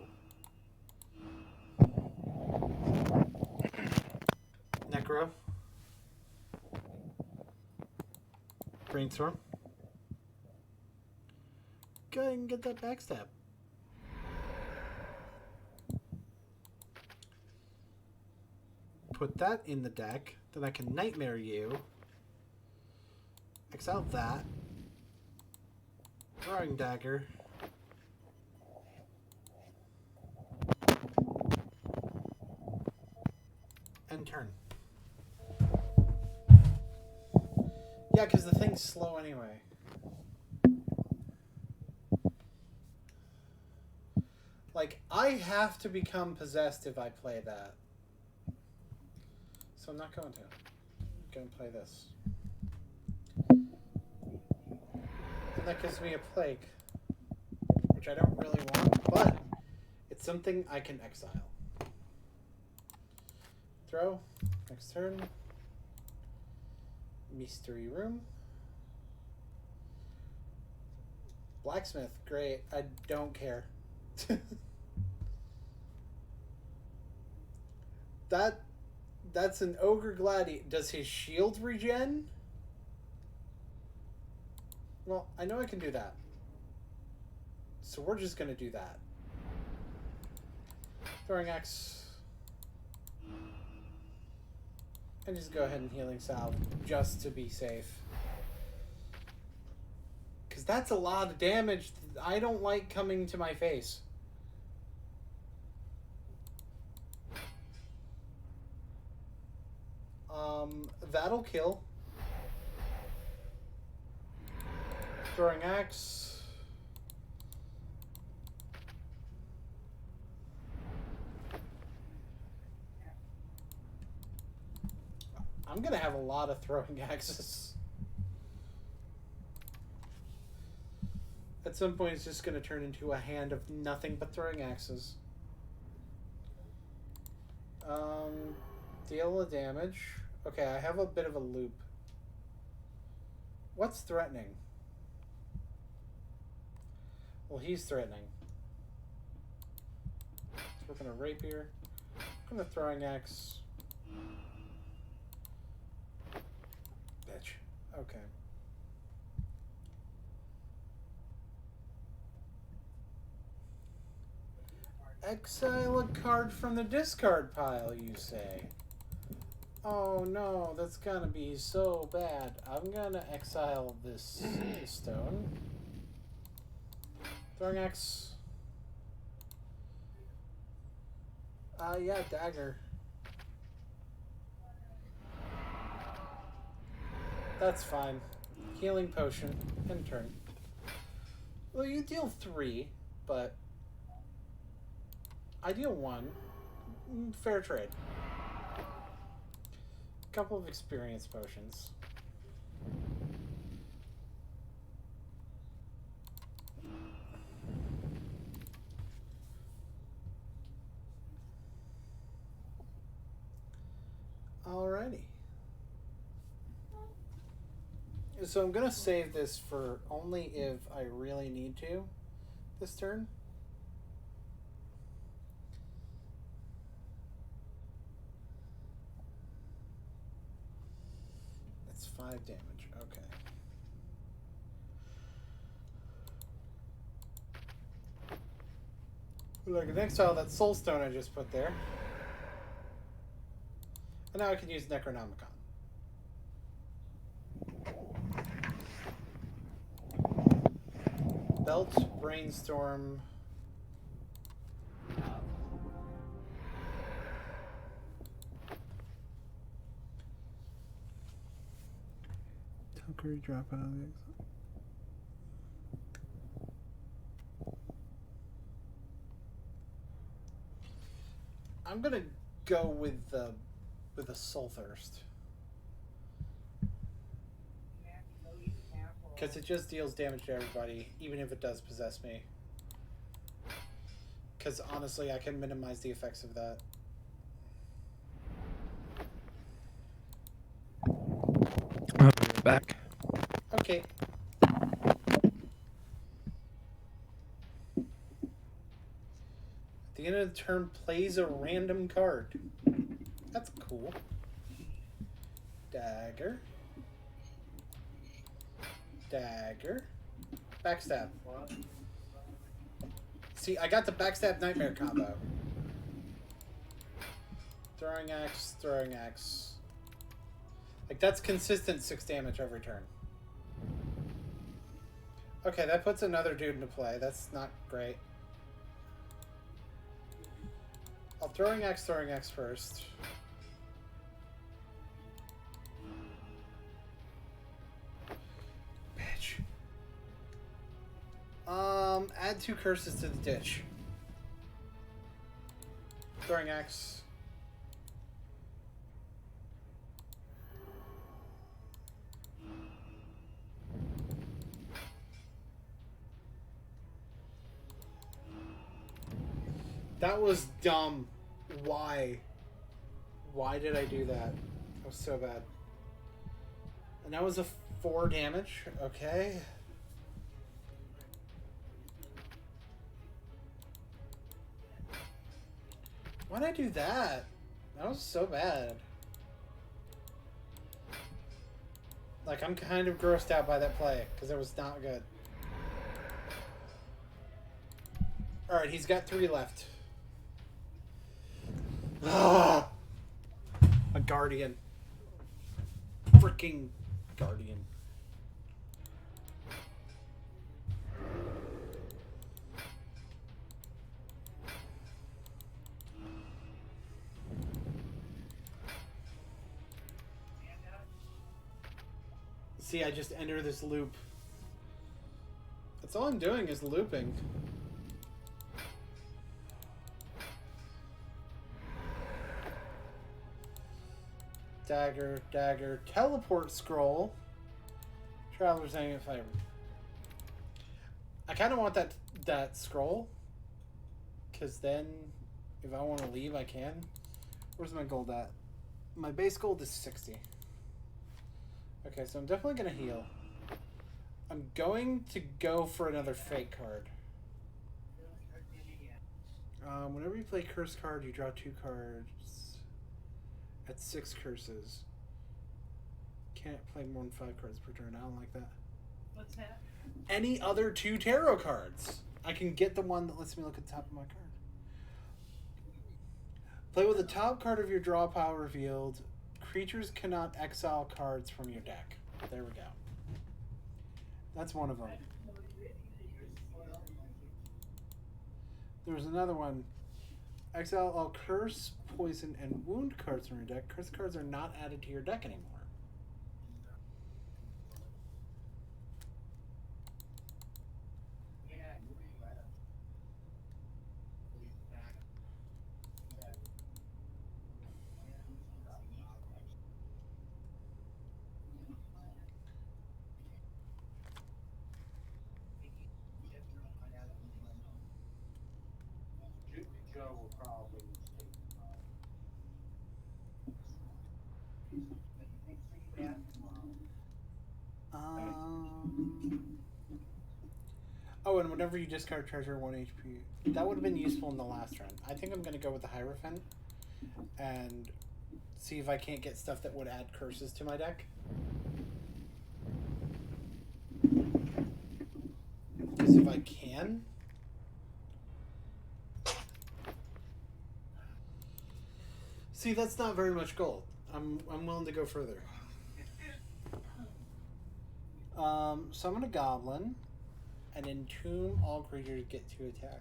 Necro. Brainstorm. Go ahead and get that backstab. Put that in the deck. Then I can Nightmare you. Exile that. Throwing Dagger. End turn. Yeah, because the thing's slow anyway. Like, I have to become possessed if I play that. So I'm not going to. I'm going to play this. And that gives me a plague. Which I don't really want, but it's something I can exile. Throw. Next turn. Mystery Room. Blacksmith. Great. I don't care. That's an Ogre Gladiator. Does his shield regen? Well, I know I can do that. So we're just going to do that. Throwing Axe. And just go ahead and Healing Salve just to be safe. Because that's a lot of damage. I don't like coming to my face. That'll kill. Throwing Axe. I'm gonna have a lot of throwing axes. At some point, it's just gonna turn into a hand of nothing but throwing axes. Deal the damage. Okay, I have a bit of a loop. What's threatening? Well, he's threatening. So we're gonna Rapier. I'm gonna Throwing Axe. Bitch. Okay. Exile a card from the discard pile, you say? Oh no, that's gonna be so bad. I'm gonna exile this stone. Throwing Axe. Yeah, Dagger. That's fine. Healing Potion. End turn. Well, you deal 3, but I deal 1. Fair trade. Couple of experience potions. Alrighty. So I'm gonna save this for only if I really need to this turn. That's 5 damage. Okay. Look, the next tile, that Soul Stone I just put there. And now I can use Necronomicon. Belt, Brainstorm. Tucker, drop out of the exile. I'm gonna go with a Soul Thirst. Because it just deals damage to everybody, even if it does possess me. Because honestly, I can minimize the effects of that. I'll be right back. Okay. At the end of the turn, plays a random card. That's cool. Dagger. Dagger. Backstab. See, I got the Backstab Nightmare combo. Throwing axe, throwing axe. Like, that's consistent 6 damage every turn. Okay, that puts another dude into play. That's not great. I'll throwing axe first. Bitch. Add 2 curses to the ditch. Throwing axe. That was dumb. Why? Why did I do that? That was so bad. And that was a 4 damage. Okay. Why'd I do that? That was so bad. Like, I'm kind of grossed out by that play, because it was not good. Alright, he's got 3 left. Ah! A Guardian. Freaking Guardian. See, I just enter this loop. That's all I'm doing is looping. Dagger, dagger, teleport scroll. Traveler's Amulet Fiber. I kind of want that scroll, because then if I want to leave, I can. Where's my gold at? My base gold is 60. Okay, so I'm definitely going to heal. I'm going to go for another fake card. Whenever you play curse card, you draw 2 cards at 6 curses. Can't play more than 5 cards per turn. I don't like that. What's that? Any other 2 tarot cards. I can get the one that lets me look at the top of my card. Play with the top card of your draw pile revealed. Creatures cannot exile cards from your deck. There we go. That's one of them. There's another one. Exile all curse, poison, and wound cards from your deck. Curse cards are not added to your deck anymore. Oh, and whenever you discard treasure, 1 HP. That would have been useful in the last run. I think I'm going to go with the Hierophant and see if I can't get stuff that would add curses to my deck. Because if I can... See, that's not very much gold. I'm willing to go further. So I'm going to Goblin. And entomb all creatures get to attack.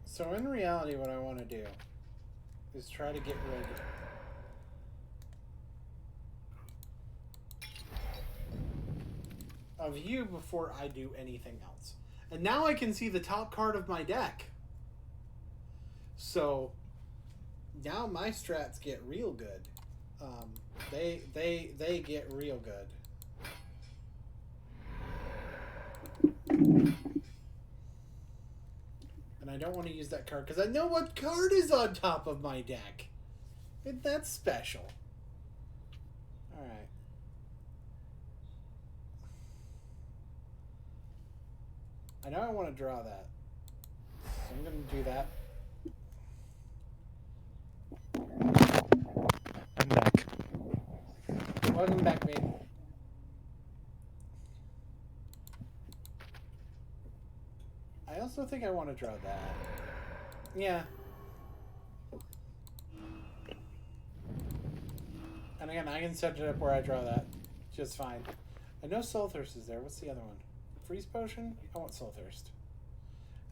So in reality, what I want to do is try to get rid of you before I do anything else. And now I can see the top card of my deck. So now my strats get real good. They get real good. And I don't want to use that card because I know what card is on top of my deck. And that's special. Alright. I know I want to draw that. So I'm going to do that. I'm back. Welcome back, babe. I also think I want to draw that. Yeah. And again, I can set it up where I draw that just fine. I know Soul Thirst is there. What's the other one? Freeze Potion? I want Soul Thirst.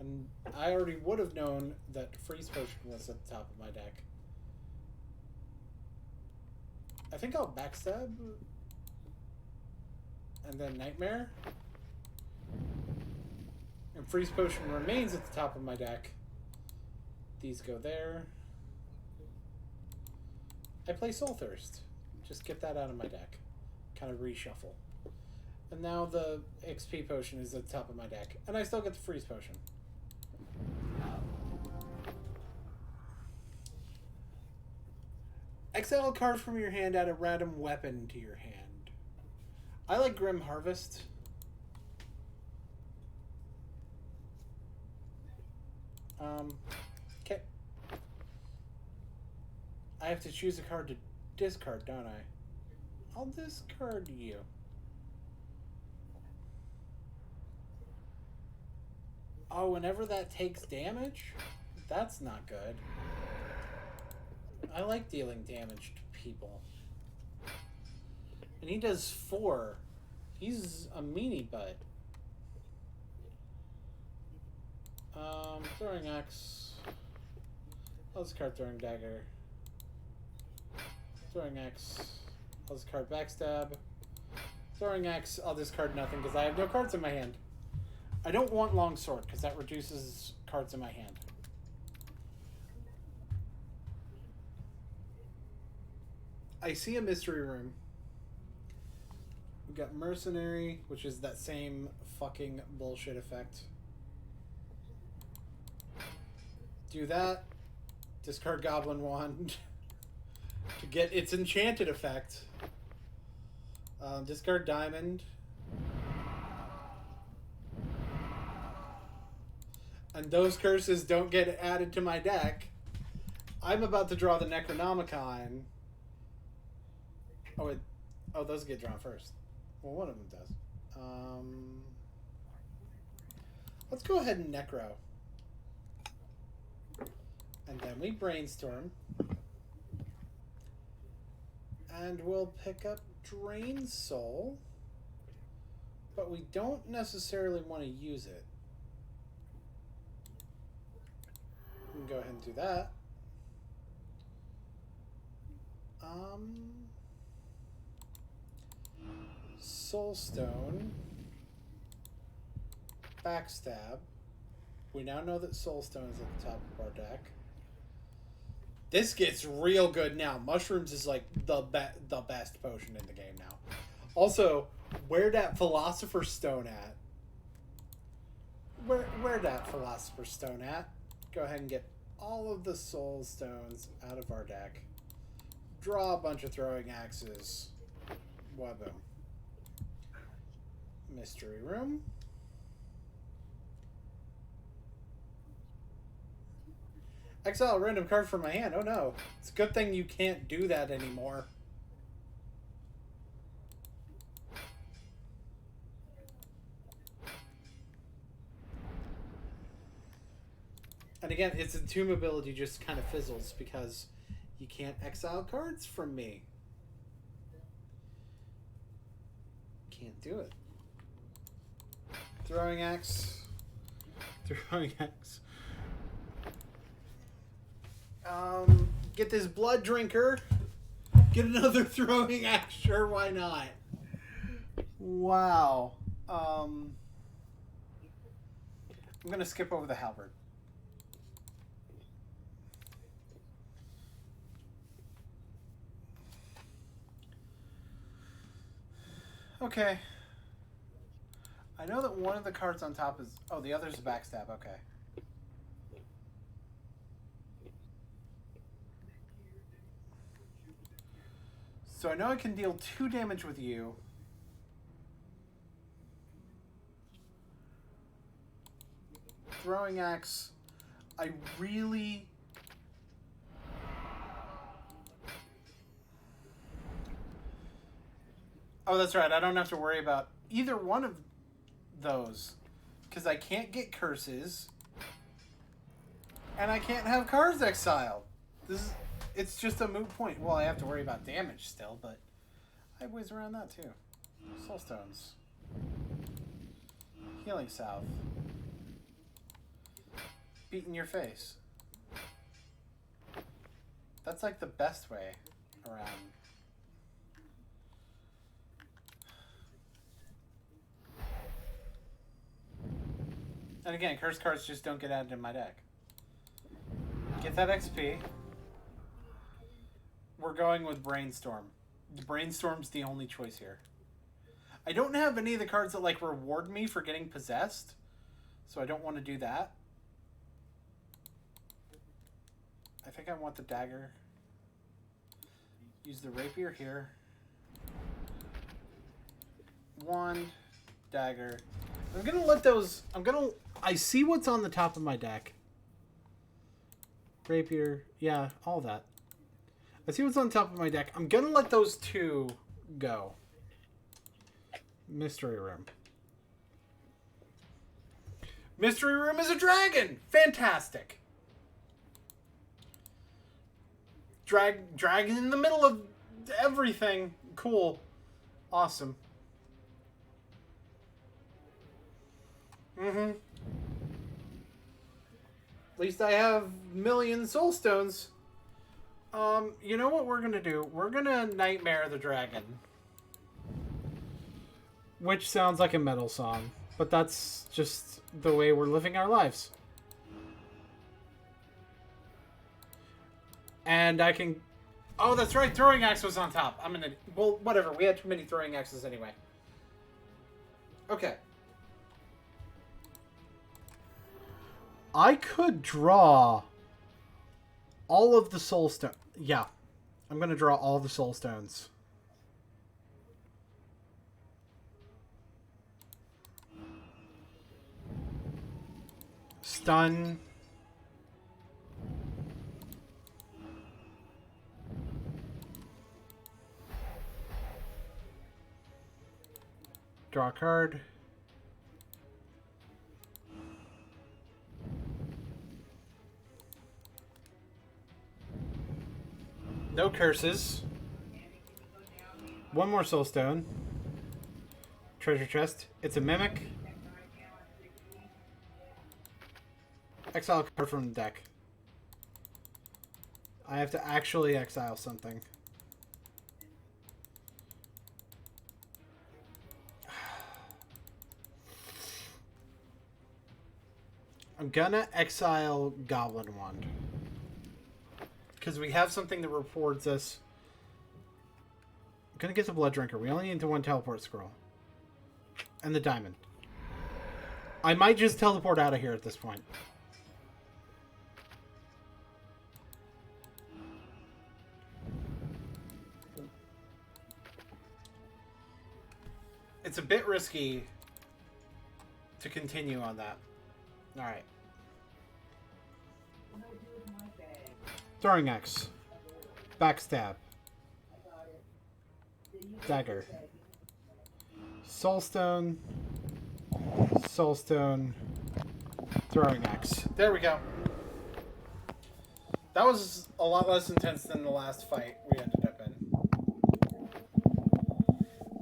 And I already would have known that Freeze Potion was at the top of my deck. I think I'll Backstab. And then Nightmare. And Freeze Potion remains at the top of my deck. These go there. I play Soul Thirst. Just get that out of my deck. Kind of reshuffle. And now the XP Potion is at the top of my deck. And I still get the Freeze Potion. Exile a card from your hand, add a random weapon to your hand. I like Grim Harvest. Okay. I have to choose a card to discard, don't I? I'll discard you. Oh, whenever that takes damage? That's not good. I like dealing damage to people. And he does 4. He's a meanie butt. Throwing Axe. I'll discard Throwing Dagger. Throwing Axe. I'll discard Backstab. Throwing Axe. I'll discard nothing because I have no cards in my hand. I don't want Longsword because that reduces cards in my hand. I see a Mystery Room. We've got Mercenary, which is that same fucking bullshit effect. Do that. Discard Goblin Wand to get its enchanted effect. Discard Diamond. And those curses don't get added to my deck. I'm about to draw the Necronomicon. Oh, those get drawn first. Well, one of them does. Let's go ahead and Necro. And then we Brainstorm. And we'll pick up Drain Soul. But we don't necessarily want to use it. We can go ahead and do that. Soulstone. Backstab. We now know that Soulstone is at the top of our deck. This gets real good now. Mushrooms is like the best potion in the game now. Also, where that Philosopher's Stone at? Where that Philosopher's Stone at? Go ahead and get all of the Soul Stones out of our deck. Draw a bunch of Throwing Axes. Waboom. Mystery Room. Exile a random card from my hand. Oh no. It's a good thing you can't do that anymore. And again, its entomb ability just kind of fizzles because You can't exile cards from me. Can't do it. Throwing axe. Throwing axe. Get this blood drinker. Get another throwing axe. Sure, why not? Wow. I'm gonna skip over the halberd. Okay. I know that one of the cards on top is... Oh, the other's a backstab. Okay. So I know I can deal 2 damage with you. Throwing axe. I really... Oh, that's right. I don't have to worry about either one of those. Because I can't get curses. And I can't have cards exiled. It's just a moot point. Well, I have to worry about damage still, but I whiz around that too. Soul Stones. Healing South. Beat in your face. That's like the best way around. And again, curse cards just don't get added in my deck. Get that XP. We're going with Brainstorm. Brainstorm's the only choice here. I don't have any of the cards that like reward me for getting possessed, so I don't want to do that. I think I want the dagger. Use the rapier here. Wand, dagger. I'm gonna let those. I see what's on the top of my deck. Rapier, yeah, all that. I see what's on top of my deck. I'm gonna let those 2 go. Mystery Room. Mystery Room is a dragon! Fantastic! Dragon in the middle of everything. Cool. Awesome. Mm-hmm. At least I have million soul stones. You know what we're gonna do? We're gonna Nightmare the Dragon. Which sounds like a metal song, but that's just the way we're living our lives. And I can... Oh, that's right, Throwing Axe was on top. I'm gonna... Well, whatever, we had too many Throwing Axes anyway. Okay. I could draw all of the soul stones. Yeah. I'm going to draw all the soul stones. Stun. Draw a card. No curses. One more soul stone. Treasure chest. It's a mimic. Exile a card from the deck. I have to actually exile something. I'm gonna exile Goblin Wand. Because we have something that reports us. I'm gonna get the Blood Drinker. We only need the 1 teleport scroll. And the diamond. I might just teleport out of here at this point. It's a bit risky to continue on that. Alright. Throwing Axe. Backstab. Dagger. Soulstone. Soulstone. Throwing Axe. There we go. That was a lot less intense than the last fight we ended up in.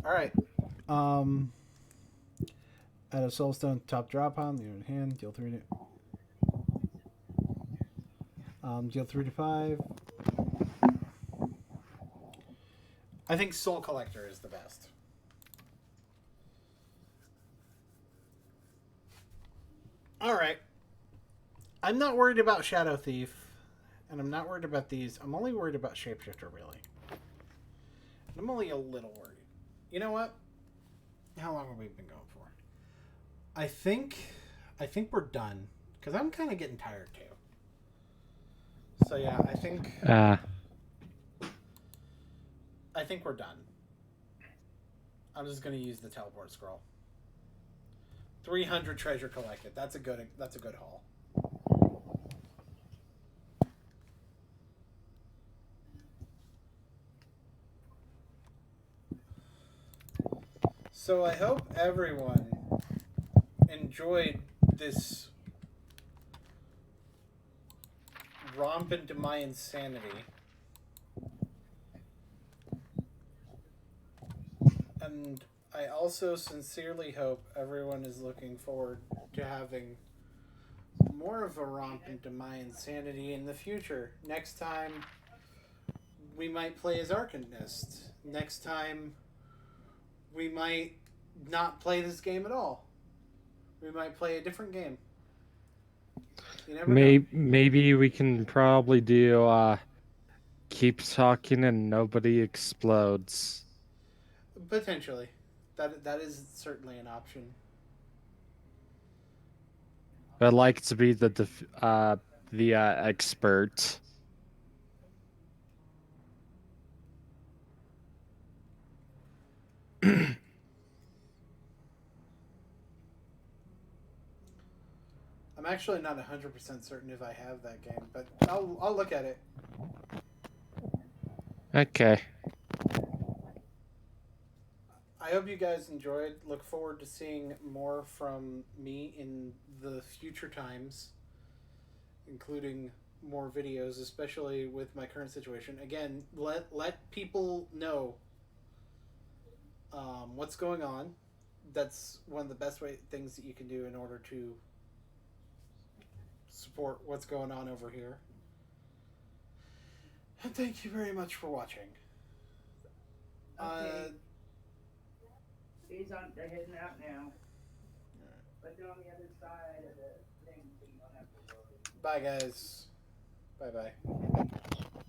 Alright. Add a soulstone top drop on the other hand, deal 3 to deal 3 to 5. I think Soul Collector is the best. Alright. I'm not worried about Shadow Thief. And I'm not worried about these. I'm only worried about Shapeshifter, really. I'm only a little worried. You know what? How long have we been going for? I think we're done. Because I'm kind of getting tired, too. So, yeah, I think we're done. I'm just going to use the teleport scroll. 300 treasure collected. That's a good haul. So I hope everyone enjoyed this romp into my insanity. And I also sincerely hope everyone is looking forward to having more of a romp into my insanity in the future. Next time, we might play as Arcanist. Next time, we might not play this game at all. We might play a different game. You never know. Maybe we can probably do keep talking and nobody explodes. Potentially. That is certainly an option. I'd like to be the expert. I'm actually not 100% certain if I have that game, but I'll look at it. Okay. I hope you guys enjoyed. Look forward to seeing more from me in the future times, including more videos, especially with my current situation. Again, let people know what's going on. That's one of the best things that you can do in order to support what's going on over here. And thank you very much for watching. Okay. They're heading out now. But they're on the other side of the thing, so you don't have to worry. Bye, guys. Bye-bye.